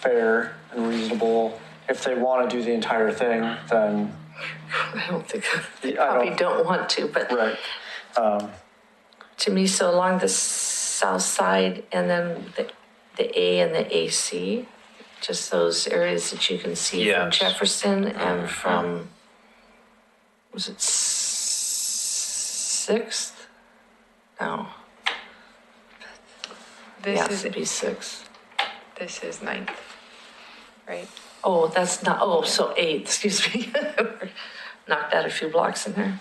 Speaker 5: fair and reasonable. If they want to do the entire thing, then
Speaker 2: I don't think, they
Speaker 5: I
Speaker 2: probably don't want to, but
Speaker 5: right.
Speaker 2: to me, so along the south side and then the A and the AC, just those areas that you can see from
Speaker 1: Yes.
Speaker 2: Jefferson and from, was it 6th? No. Yeah, it'd be 6th.
Speaker 8: This is 9th, right?
Speaker 2: Oh, that's not, so 8th, excuse me. Knocked out a few blocks in there.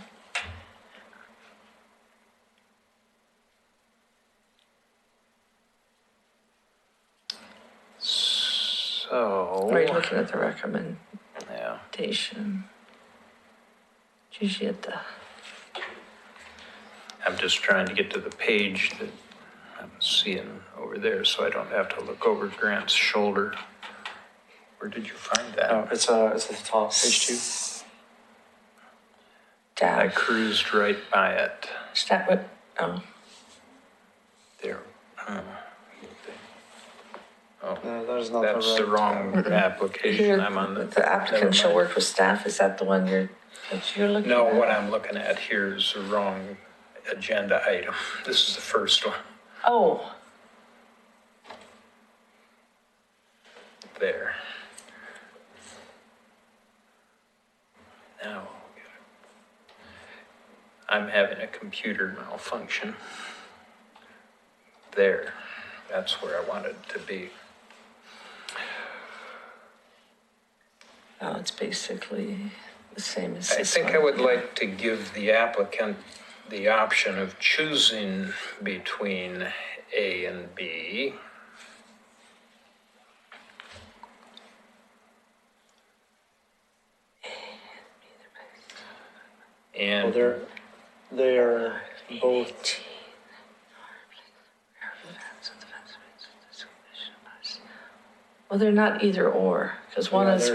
Speaker 1: So.
Speaker 2: Are you looking at the recommendation?
Speaker 1: Yeah.
Speaker 2: It's usually at the,
Speaker 1: I'm just trying to get to the page that I'm seeing over there, so I don't have to look over Grant's shoulder. Where did you find that?
Speaker 5: Oh, it's at the top, page 2.
Speaker 1: I
Speaker 2: staff.
Speaker 1: cruised right by it.
Speaker 2: Staff, what, oh,
Speaker 1: There. Oh,
Speaker 5: No, that is not
Speaker 1: that's the wrong application.
Speaker 2: here,
Speaker 1: I'm on
Speaker 2: the applicant shall work with staff, is that the one that you're looking
Speaker 1: No,
Speaker 2: at?
Speaker 1: what I'm looking at here is the wrong agenda item. This is the first one.
Speaker 2: Oh,
Speaker 1: There. Now, I'm having a computer malfunction. There. That's where I wanted to be.
Speaker 2: oh, it's basically the same as
Speaker 1: I
Speaker 2: this
Speaker 1: think
Speaker 2: one.
Speaker 1: I would like to give the applicant the option of choosing between A and B. And
Speaker 5: They are both.
Speaker 2: Well, they're not either or, because one's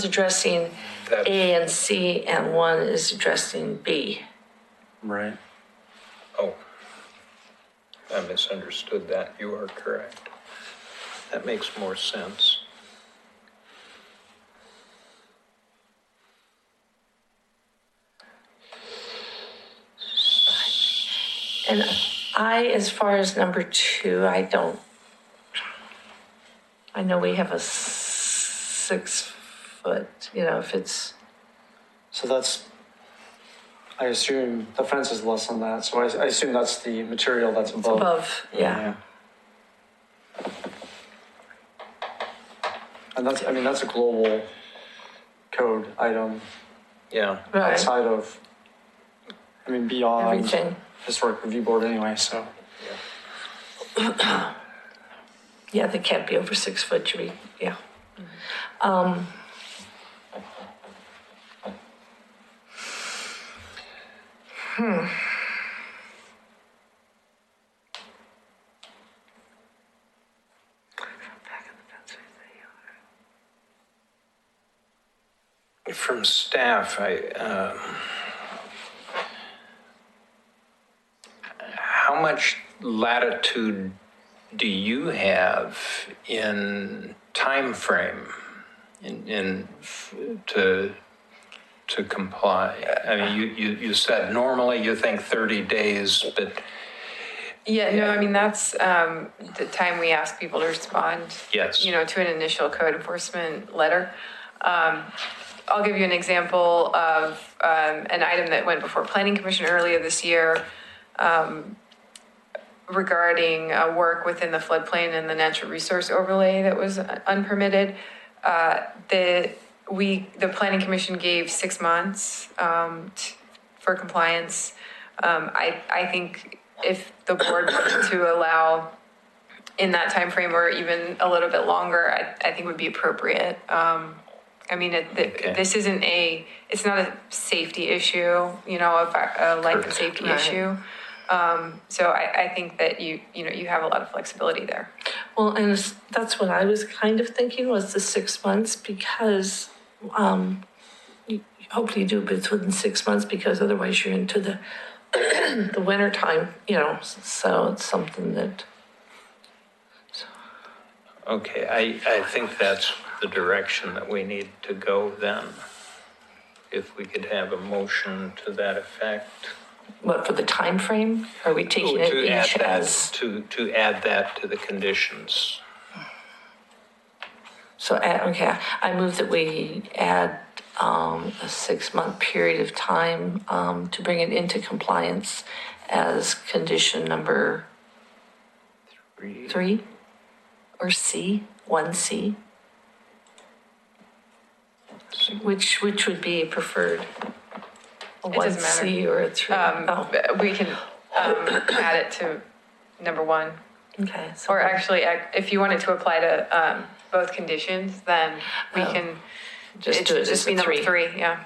Speaker 2: addressing
Speaker 1: That's-
Speaker 2: A and C, and one is addressing B.
Speaker 5: Right.
Speaker 1: Oh, I misunderstood that. You are correct. That makes more sense.
Speaker 2: And as far as number 2, I know we have a 6 foot, if it's,
Speaker 5: So that's, I assume the fence is less than that, so I assume that's the material that's above.
Speaker 2: above, yeah.
Speaker 5: And that's a global code item
Speaker 1: Yeah.
Speaker 2: Right,
Speaker 5: outside of, beyond
Speaker 2: everything.
Speaker 5: historic review board anyway, so.
Speaker 2: Yeah, they can't be over 6 foot, should be, yeah.
Speaker 1: From staff, how much latitude do you have in time frame to comply? I mean, you said normally you think 30 days, but
Speaker 8: Yeah, no, I mean, that's the time we ask people to respond.
Speaker 1: Yes.
Speaker 8: To an initial code enforcement letter. I'll give you an example of an item that went before Planning Commission earlier this year regarding work within the floodplain and the natural resource overlay that was unpermitted. The Planning Commission gave 6 months for compliance. I think if the board wanted to allow in that time frame or even a little bit longer, I think would be appropriate. This isn't it's not a safety issue, a life and safety
Speaker 2: Right.
Speaker 8: issue. So I think that you have a lot of flexibility there.
Speaker 2: Well, and that's what I was kind of thinking was the 6 months, because hopefully you do it within 6 months, because otherwise you're into the the winter time, so it's something that.
Speaker 1: okay, I think that's the direction that we need to go then. If we could have a motion to that effect.
Speaker 2: What, for the time frame? Are we taking it
Speaker 1: To add
Speaker 2: each
Speaker 1: that,
Speaker 2: as?
Speaker 1: to add that to the conditions.
Speaker 2: So, okay, I move that we add a 6-month period of time to bring it into compliance as condition number 3 or C, 1C. Which would be preferred? A
Speaker 8: It doesn't
Speaker 2: 1C or a 3?
Speaker 8: We can add it to number 1.
Speaker 2: Okay. So
Speaker 8: Or actually, if you wanted to apply to both conditions, then we can
Speaker 2: just do it
Speaker 8: just
Speaker 2: as
Speaker 8: be
Speaker 2: a
Speaker 8: number
Speaker 2: 3.
Speaker 8: 3, yeah.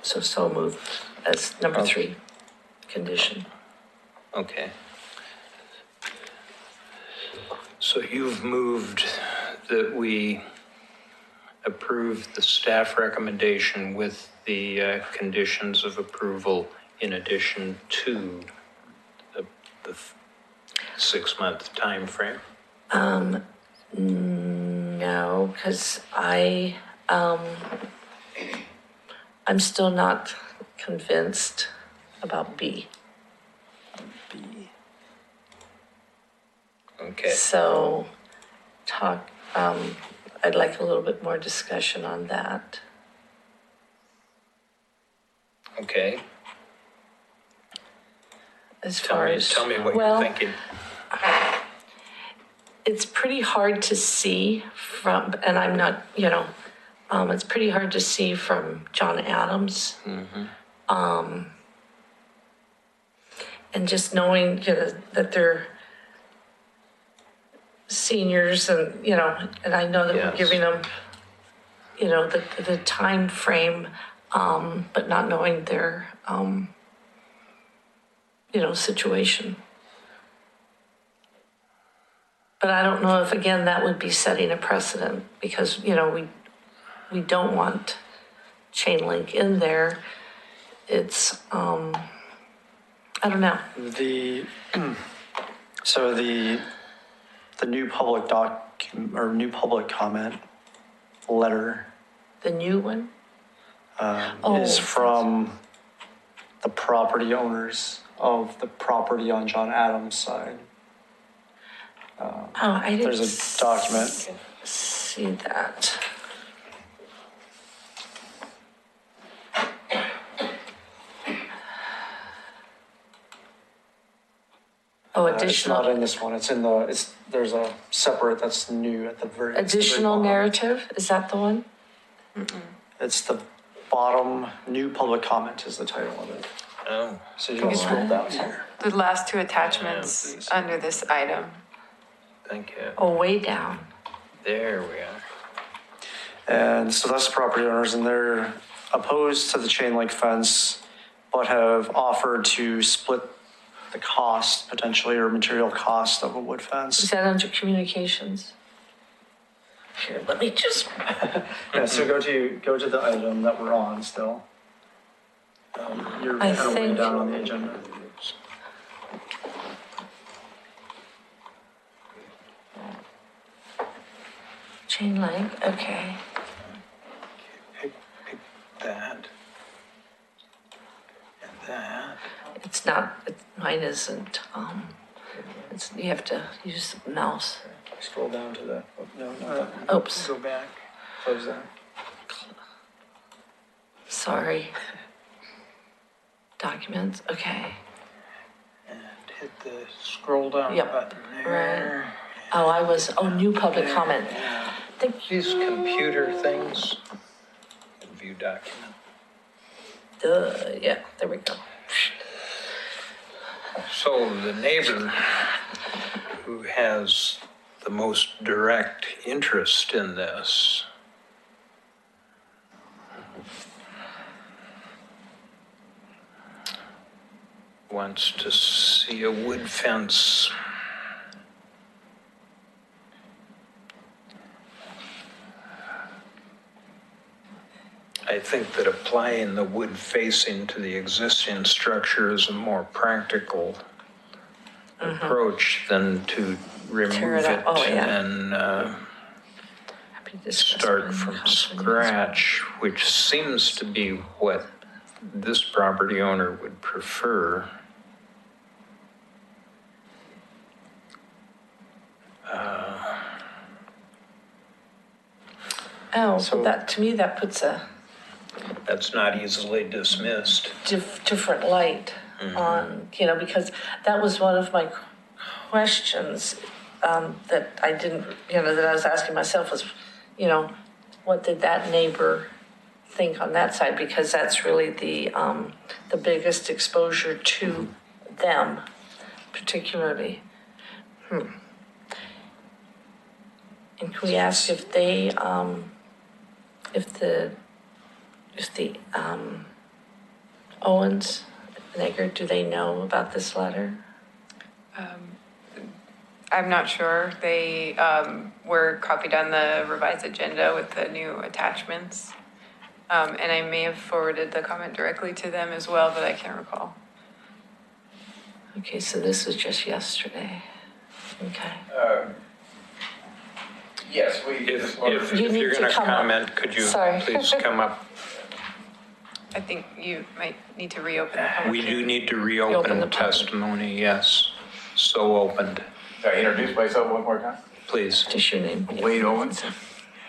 Speaker 2: So moved as number 3 condition.
Speaker 1: Okay. So you've moved that we approve the staff recommendation with the conditions of approval in addition to the 6-month time frame.
Speaker 2: No, because I'm still not convinced about B.
Speaker 1: Okay.
Speaker 2: So I'd like a little bit more discussion on that.
Speaker 1: Okay.
Speaker 2: As far as
Speaker 1: Tell me what you're thinking.
Speaker 2: It's pretty hard to see from, and I'm not, it's pretty hard to see from John Adams. And just knowing, that they're seniors and, and I know that
Speaker 1: Yes.
Speaker 2: we're giving them, the time frame, but not knowing their, situation. But I don't know if, again, that would be setting a precedent because, we don't want chain link in there. It's, I don't know.
Speaker 5: So the new public new public comment letter
Speaker 2: The new one?
Speaker 5: is from the property owners of the property on John Adams' side.
Speaker 2: I didn't
Speaker 5: There's a document.
Speaker 2: see that. Oh,
Speaker 5: It's not
Speaker 2: additional,
Speaker 5: in this one. There's a separate that's new at the very. it's the very
Speaker 2: additional
Speaker 5: bottom.
Speaker 2: narrative, is that the one?
Speaker 5: It's the bottom. New public comment is the title of it.
Speaker 1: Oh,
Speaker 5: So you can scroll down here.
Speaker 8: The last two attachments
Speaker 1: please.
Speaker 8: under this item.
Speaker 1: thank you.
Speaker 2: Oh, way down.
Speaker 1: There we are.
Speaker 5: And so that's the property owners, and they're opposed to the chain link fence, but have offered to split the cost potentially or material cost of a wood
Speaker 2: Is
Speaker 5: fence.
Speaker 2: that under communications? Here, let me just,
Speaker 5: Yeah, so go to the item that we're on still. You're
Speaker 2: I
Speaker 5: kind of way
Speaker 2: think-
Speaker 5: down on the agenda.
Speaker 2: chain link, okay.
Speaker 1: Pick that. And that.
Speaker 2: It's not, mine isn't, you have to use the mouse.
Speaker 5: Scroll down to the, no, not that one.
Speaker 2: Oops,
Speaker 5: Go back, close that.
Speaker 2: sorry. Documents, okay.
Speaker 1: And hit the scroll down
Speaker 2: Yep,
Speaker 1: button there.
Speaker 2: New public comment.
Speaker 1: Yeah.
Speaker 2: Thank you.
Speaker 1: These computer things. View document.
Speaker 2: Yeah, there we go.
Speaker 1: So the neighbor who has the most direct interest in this wants to see a wood fence. I think that applying the wood facing to the existing structure is a more practical approach than to remove
Speaker 2: Tear it
Speaker 1: it
Speaker 2: up. Oh, yeah.
Speaker 1: and
Speaker 2: Happy to discuss
Speaker 1: start
Speaker 2: it in
Speaker 1: from
Speaker 2: house when you-
Speaker 1: scratch, which seems to be what this property owner would prefer.
Speaker 2: Oh,
Speaker 5: So-
Speaker 2: that, to me, that puts a
Speaker 1: That's not easily dismissed.
Speaker 2: different light on, because that was one of my questions that I didn't, that I was asking myself was, what did that neighbor think on that side? Because that's really the biggest exposure to them particularly. And can we ask if they, if the Owens, Nagger, do they know about this letter?
Speaker 8: I'm not sure. They were copied on the revised agenda with the new attachments. And I may have forwarded the comment directly to them as well, but I can't recall.
Speaker 2: Okay, so this was just yesterday. Okay.
Speaker 7: Yes,
Speaker 1: If
Speaker 2: You need
Speaker 1: you're
Speaker 2: to
Speaker 1: going to
Speaker 2: come up.
Speaker 1: comment, could you
Speaker 2: Sorry.
Speaker 1: please come up?
Speaker 8: I think you might need to reopen the public
Speaker 1: We
Speaker 8: hearing.
Speaker 1: do need to
Speaker 2: Reopen
Speaker 1: reopen
Speaker 2: the public.
Speaker 1: testimony, yes. So opened,
Speaker 7: Can I introduce myself one more time?
Speaker 1: please.
Speaker 2: Just your name.
Speaker 7: Wade Owens.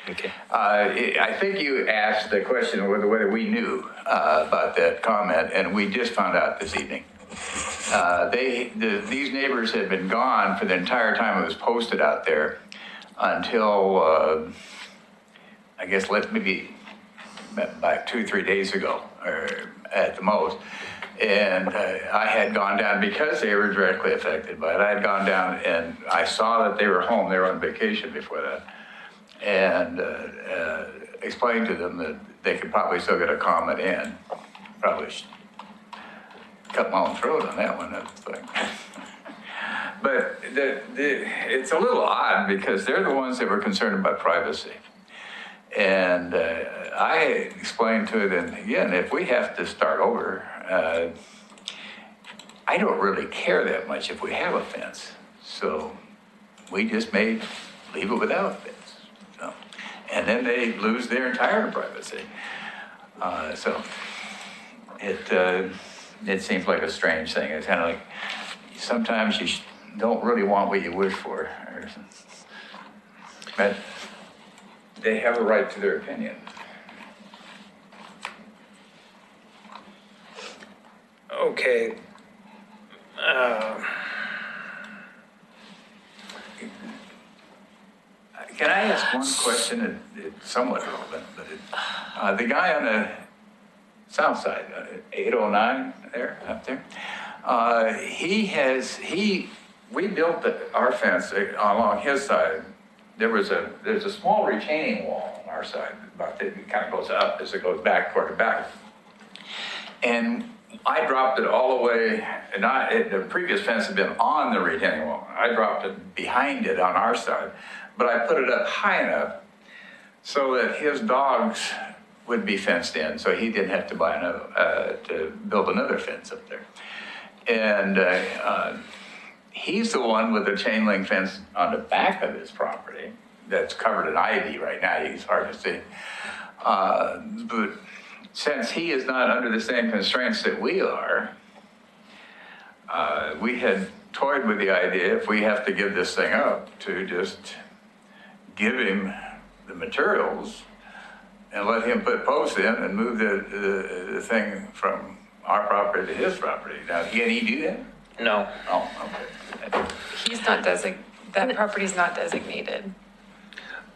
Speaker 1: Okay.
Speaker 7: I think you asked the question whether we knew about that comment, and we just found out this evening. These neighbors had been gone for the entire time it was posted out there until, I guess, maybe about 2 or 3 days ago, or at the most. And I had gone down because they were directly affected by it. I had gone down and I saw that they were home. They were on vacation before that. And explained to them that they could probably still get a comment in. Probably cut my own throat on that one, that's the thing. But it's a little odd because they're the ones that were concerned about privacy. And I explained to them, again, if we have to start over, I don't really care that much if we have a fence. So we just may leave it without a fence. So, and then they lose their entire privacy. So it seems like a strange thing. It's kind of like sometimes you don't really want what you wish for. But they have a right to their opinion.
Speaker 1: Okay.
Speaker 7: Can I ask one question? It's somewhat relevant, but the guy on the south side, 809 there, up there, we built our fence along his side. There's a small retaining wall on our side, it kind of goes up as it goes back toward the back. And I dropped it all the way, and the previous fence had been on the retaining wall. I dropped it behind it on our side, but I put it up high enough so that his dogs would be fenced in, so he didn't have to buy to build another fence up there. And he's the one with the chain link fence on the back of his property that's covered in ivy right now. He's hard to see. But since he is not under the same constraints that we are, we had toyed with the idea, if we have to give this thing up, to just give him the materials and let him put posts in and move the thing from our property to his property. Now, can he do that?
Speaker 1: No.
Speaker 7: Oh, okay.
Speaker 8: He's not that property's not designated.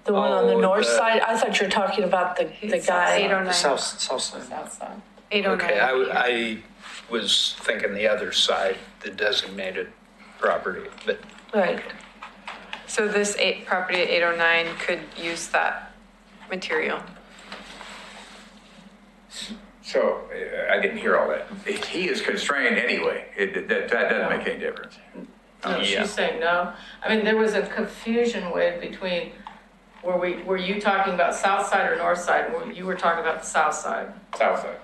Speaker 2: The one on the
Speaker 1: Oh,
Speaker 2: north side, I thought you were talking about the
Speaker 8: It's
Speaker 2: guy.
Speaker 8: 809.
Speaker 5: South side.
Speaker 8: South side. 809.
Speaker 1: Okay, I was thinking the other side, the designated property, but
Speaker 2: Right.
Speaker 8: So this property at 809 could use that material.
Speaker 7: So I didn't hear all that. He is constrained anyway. That doesn't make any difference.
Speaker 6: No,
Speaker 1: Yeah.
Speaker 6: she's saying no. I mean, there was a confusion between, were you talking about south side or north side? You were talking about the south side.
Speaker 7: South side.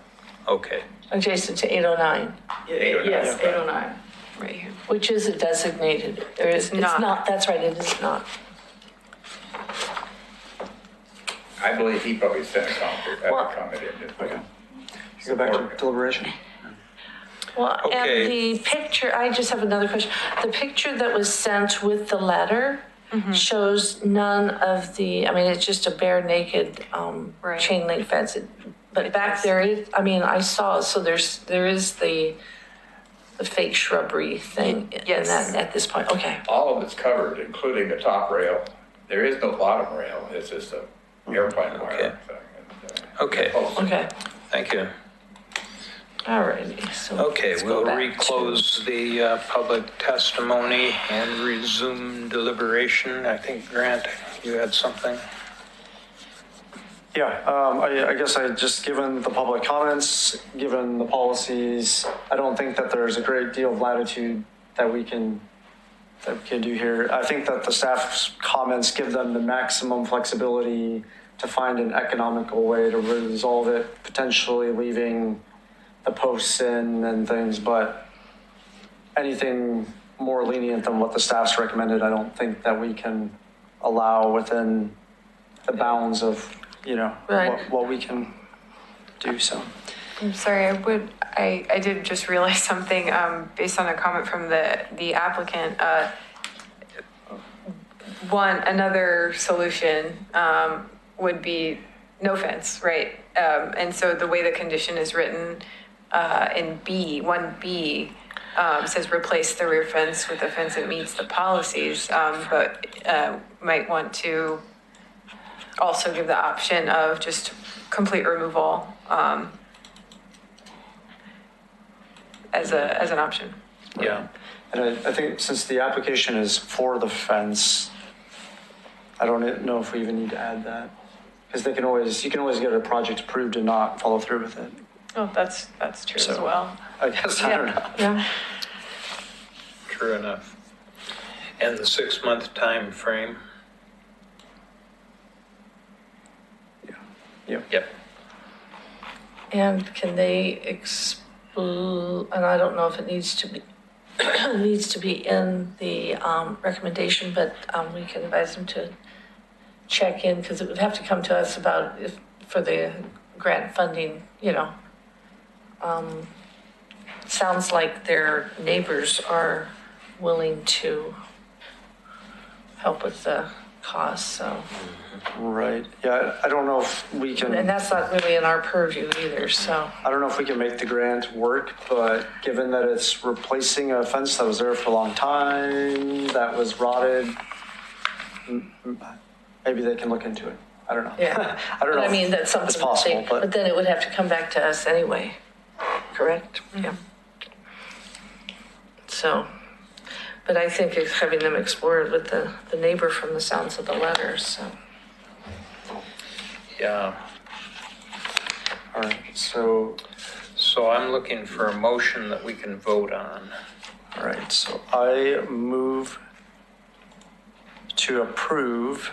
Speaker 1: okay.
Speaker 2: Adjacent to 809,
Speaker 6: Yes, 809.
Speaker 8: Right here.
Speaker 2: which is a designated. There is, it's
Speaker 8: not.
Speaker 2: not, that's right, it is not.
Speaker 7: I believe he probably sent a
Speaker 2: Well-
Speaker 7: comment in.
Speaker 5: Okay. Go back to deliberation.
Speaker 2: Well,
Speaker 1: Okay.
Speaker 2: and the picture, I just have another question. The picture that was sent with the letter shows none of the, I mean, it's just a bare naked
Speaker 8: Right.
Speaker 2: chain link fence. But
Speaker 8: It
Speaker 2: back
Speaker 8: does.
Speaker 2: there, I mean, I saw, so there is the fake shrubbery thing in
Speaker 8: Yes.
Speaker 2: that at this point. Okay.
Speaker 7: All of it's covered, including the top rail. There is no bottom rail. It's just a airplane wire.
Speaker 1: Okay.
Speaker 2: Okay.
Speaker 1: Thank you.
Speaker 2: All righty. So
Speaker 1: Okay,
Speaker 2: let's go
Speaker 1: we'll
Speaker 2: back
Speaker 1: reclose the public testimony and resume deliberation. I think, Grant, you had something?
Speaker 5: Yeah, I guess given the public comments, given the policies, I don't think that there's a great deal of latitude that we can do here. I think that the staff's comments give them the maximum flexibility to find an economical way to resolve it, potentially leaving the posts in and things, but anything more lenient than what the staff's recommended, I don't think that we can allow within the bounds of,
Speaker 2: Right.
Speaker 5: what we can do, so.
Speaker 8: I'm sorry, I did just realize something, based on a comment from the applicant. Another solution, would be no fence, right? And so the way the condition is written, in 1B, says replace the rear fence with a fence that meets the policies, but might want to also give the option of just complete removal as an option.
Speaker 1: Yeah.
Speaker 5: And I think since the application is for the fence, I don't know if we even need to add that. Because you can always get a project approved and not follow through with it.
Speaker 4: Oh, that's true as
Speaker 5: So-
Speaker 4: well.
Speaker 5: I guess, I don't know.
Speaker 2: Yeah.
Speaker 1: True enough. And the 6-month time frame?
Speaker 5: Yeah.
Speaker 1: Yep.
Speaker 2: And can they and I don't know if it needs to be, needs to be in the recommendation, but we can advise them to check in, because it would have to come to us about if, for the grant funding, you know. Sounds like their neighbors are willing to help with the cost, so.
Speaker 5: Right. Yeah, I don't know if we
Speaker 2: And
Speaker 5: can,
Speaker 2: that's not really in our purview either, so.
Speaker 5: I don't know if we can make the grant work, but given that it's replacing a fence that was there for a long time, that was rotted, maybe they can look into it. I don't know.
Speaker 2: Yeah.
Speaker 5: I don't know.
Speaker 2: But I mean, that's something
Speaker 5: It's
Speaker 2: that
Speaker 5: possible,
Speaker 2: they,
Speaker 5: but
Speaker 2: but then it would have to come back to us anyway, correct? Yeah. So, but I think it's having them explore it with the neighbor from the sounds of the letters, so.
Speaker 1: Yeah.
Speaker 5: all right. So,
Speaker 1: So I'm looking for a motion that we can vote on.
Speaker 5: all right. So I move to approve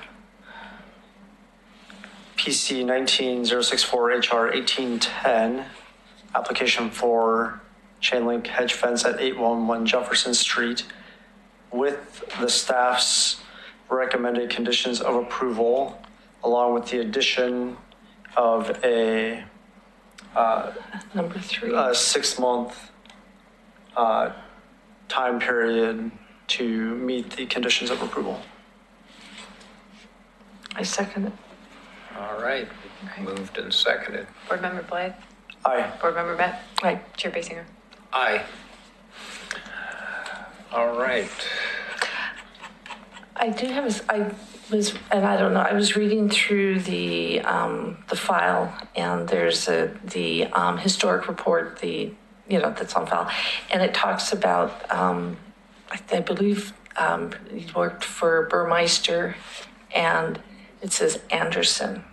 Speaker 5: PC 19064 HR 1810 application for chain link hedge fence at 811 Jefferson Street with the staff's recommended conditions of approval, along with the addition of a
Speaker 2: Number 3.
Speaker 5: 6-month time period to meet the conditions of approval.
Speaker 2: I second it.
Speaker 1: All right. Moved and seconded.
Speaker 4: Board Member Blythe?
Speaker 5: Aye.
Speaker 4: Board Member Met?
Speaker 2: Aye.
Speaker 4: Chair Basinger?
Speaker 1: Aye. All right.
Speaker 2: I do have, and I don't know, I was reading through the file, and there's the historic report, that's on file, and it talks about, I believe, he worked for Burmeister, and it says Anderson.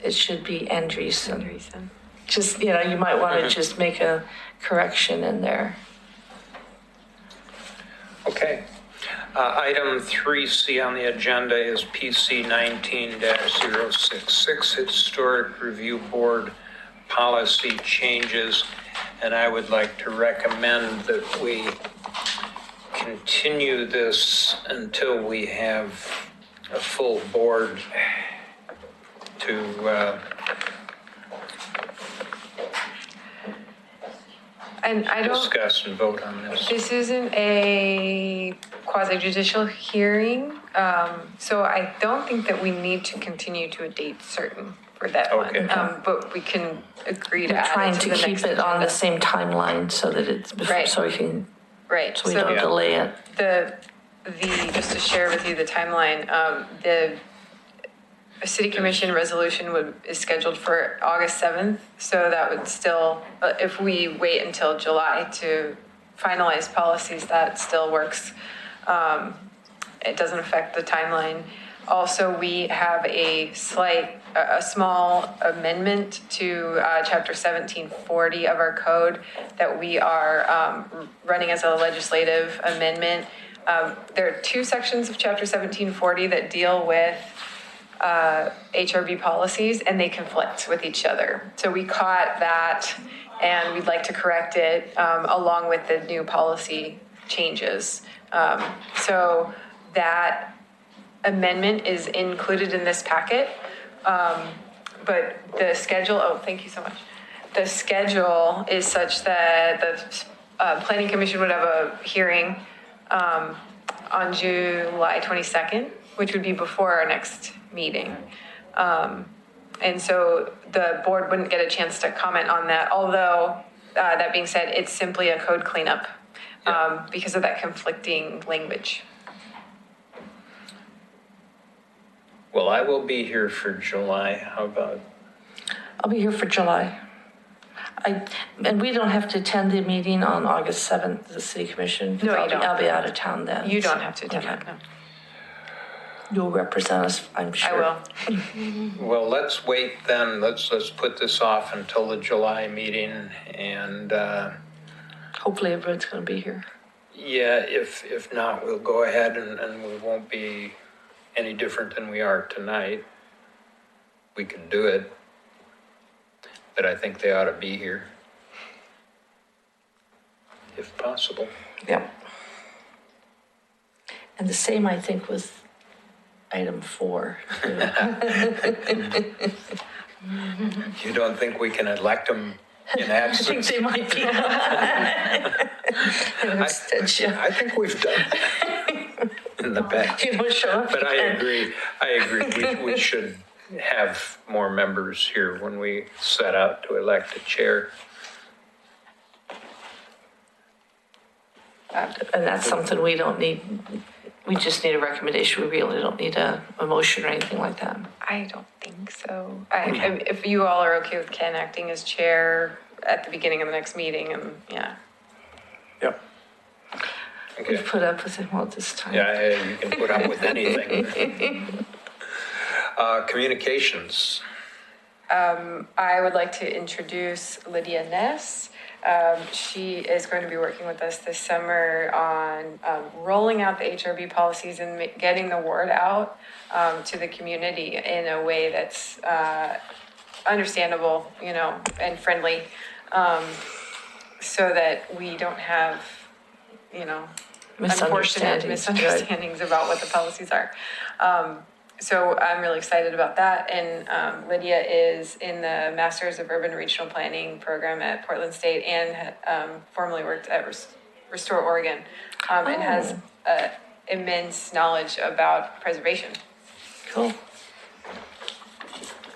Speaker 2: It should be Andreessen. Just, you might want to just make a correction in there.
Speaker 1: Okay. Item 3C on the agenda is PC 19-066, Historic Review Board Policy Changes. And I would like to recommend that we continue this until we have a full board to
Speaker 4: And I don't,
Speaker 1: discuss and vote on this.
Speaker 4: this isn't a quasi-judicial hearing, so I don't think that we need to continue to a date certain for that one.
Speaker 1: Okay.
Speaker 4: But we can agree to
Speaker 2: We're
Speaker 4: add
Speaker 2: trying
Speaker 4: it to
Speaker 2: to
Speaker 4: the
Speaker 2: keep
Speaker 4: next
Speaker 2: it on the
Speaker 4: agenda.
Speaker 2: same timeline so that it's,
Speaker 4: Right.
Speaker 2: so we can,
Speaker 4: Right,
Speaker 2: so we don't
Speaker 1: Yeah.
Speaker 2: delay it.
Speaker 4: just to share with you the timeline, the city commission resolution is scheduled for August 7th. So that would still, if we wait until July to finalize policies, that still works. It doesn't affect the timeline. Also, we have a small amendment to chapter 1740 of our code that we are running as a legislative amendment. There are 2 sections of chapter 1740 that deal with HRB policies, and they conflict with each other. So we caught that, and we'd like to correct it along with the new policy changes. So that amendment is included in this packet, but the schedule, thank you so much. The schedule is such that the Planning Commission would have a hearing on July 22nd, which would be before our next meeting. And so the board wouldn't get a chance to comment on that, although that being said, it's simply a code cleanup because of that conflicting language.
Speaker 1: Well, I will be here for July. How about?
Speaker 2: I'll be here for July. And we don't have to attend the meeting on August 7th, the city commission?
Speaker 4: No, you don't.
Speaker 2: I'll be out of town then.
Speaker 4: You don't have to attend
Speaker 2: Okay.
Speaker 4: that, no.
Speaker 2: You'll represent us, I'm
Speaker 8: I
Speaker 2: sure.
Speaker 8: will.
Speaker 1: Well, let's wait then. Let's put this off until the July meeting. And
Speaker 2: Hopefully everyone's going to be here.
Speaker 1: yeah, if not, we'll go ahead and we won't be any different than we are tonight. We could do it. But I think they ought to be here. If possible.
Speaker 2: Yep. And the same, I think, with item 4.
Speaker 1: You don't think we can elect them in
Speaker 2: I think
Speaker 1: absence?
Speaker 2: they might be. An abstention.
Speaker 1: I think we've done that in the past.
Speaker 2: You know, Sean.
Speaker 1: But I agree. We should have more members here when we set out to elect a chair.
Speaker 2: And that's something we don't need. We just need a recommendation. We really don't need a motion or anything like that.
Speaker 8: I don't think so. If you all are okay with Ken acting as chair at the beginning of the next meeting, and yeah.
Speaker 5: Yep.
Speaker 1: Okay.
Speaker 2: We've put up with him all this time.
Speaker 1: Yeah, you can put up with anything. Communications.
Speaker 8: I would like to introduce Lydia Ness. She is going to be working with us this summer on rolling out the HRB policies and getting the word out to the community in a way that's understandable, and friendly, so that we don't have, unfortunate misunderstandings about what the policies are. So I'm really excited about that. And Lydia is in the Masters of Urban Regional Planning program at Portland State and formerly worked at Restore Oregon, and has immense knowledge about preservation.
Speaker 2: Cool.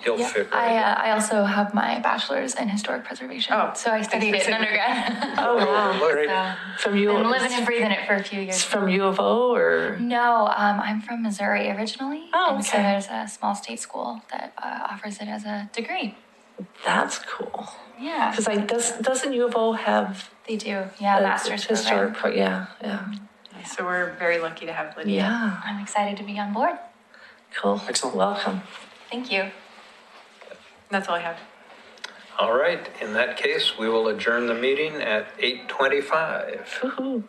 Speaker 1: He'll fit right in.
Speaker 10: I also have my bachelor's in historic preservation.
Speaker 8: Oh,
Speaker 10: so I studied it in undergrad.
Speaker 2: Oh, wow.
Speaker 1: Great.
Speaker 2: From U
Speaker 10: Been
Speaker 2: of
Speaker 10: living and breathing it for a few
Speaker 2: It's
Speaker 10: years.
Speaker 2: from U of O or?
Speaker 10: No, I'm from Missouri originally.
Speaker 2: Oh,
Speaker 10: And so
Speaker 2: okay.
Speaker 10: there's a small state school that offers it as a degree.
Speaker 2: That's cool.
Speaker 10: Yeah,
Speaker 2: Because doesn't U of O have
Speaker 10: they do. Yeah,
Speaker 2: a
Speaker 10: master's
Speaker 2: historic
Speaker 10: program.
Speaker 2: yeah.
Speaker 8: So we're very lucky to have Lydia.
Speaker 2: Yeah.
Speaker 10: I'm excited to be on board.
Speaker 2: Cool.
Speaker 5: Excellent.
Speaker 2: Welcome.
Speaker 10: Thank you.
Speaker 8: That's all I have.
Speaker 1: All right. In that case, we will adjourn the meeting at 8:25.
Speaker 2: Woohoo.